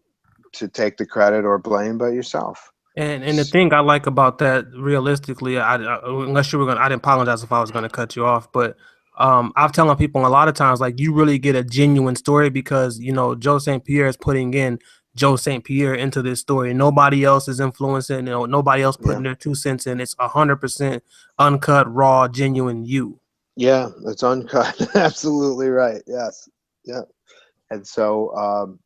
Speaker 1: to take the credit or blame but yourself.
Speaker 2: And the thing I like about that, realistically, unless you were gonna, I didn't apologize if I was gonna cut you off, but I've telling people a lot of times like you really get a genuine story because Joe St. Pierre is putting in Joe St. Pierre into this story. Nobody else is influencing, nobody else
Speaker 1: Yeah,
Speaker 2: putting their 2 cents in. It's 100% uncut, raw, genuine you.
Speaker 1: yeah, it's uncut. Absolutely right. Yes, yeah. And so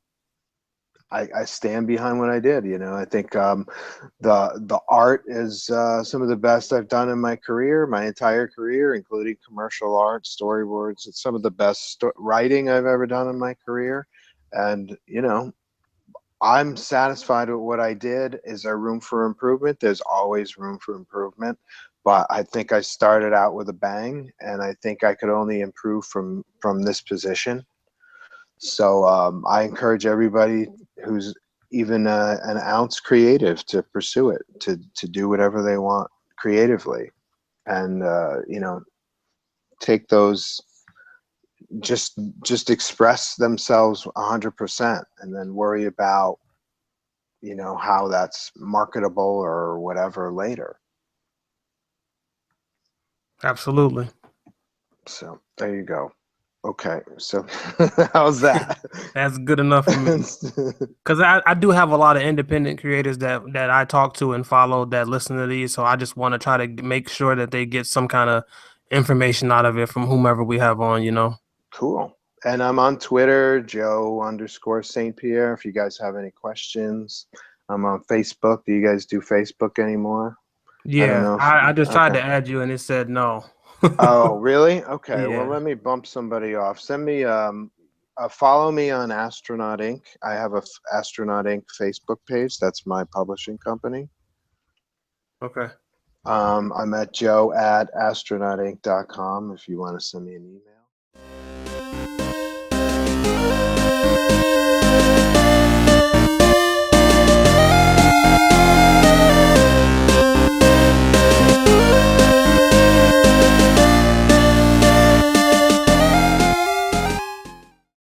Speaker 1: I stand behind what I did. I think the art is some of the best I've done in my career, my entire career, including commercial art, storyboards. It's some of the best writing I've ever done in my career, and I'm satisfied with what I did. Is there room for improvement? There's always room for improvement, but I think I started out with a bang, and I think I could only improve from this position. So I encourage everybody who's even an ounce creative to pursue it, to do whatever they want creatively, and take those, just express themselves 100%, and then worry about how that's marketable or whatever later.
Speaker 2: Absolutely.
Speaker 1: So there you go. Okay, so how's that?
Speaker 2: That's good enough for me. Because I do have a lot of independent creators that I talk to and follow that listen to these. So I just want to try to make sure that they get some kind of information out of it from whomever we have on.
Speaker 1: Cool. And I'm on Twitter, Joe_St. Pierre. If you guys have any questions, I'm on Facebook. Do you guys do Facebook anymore? I don't
Speaker 2: Yeah,
Speaker 1: know if,
Speaker 2: I just tried
Speaker 1: okay.
Speaker 2: to add you and it said no.
Speaker 1: Oh, really? Okay. Well,
Speaker 2: Yeah.
Speaker 1: let me bump somebody off. Send me, follow me on Astronaut Inc. I have a Astronaut Inc. Facebook page. That's my publishing company.
Speaker 2: Okay.
Speaker 1: I'm at joe@astronautinc.com if you want to send me an email.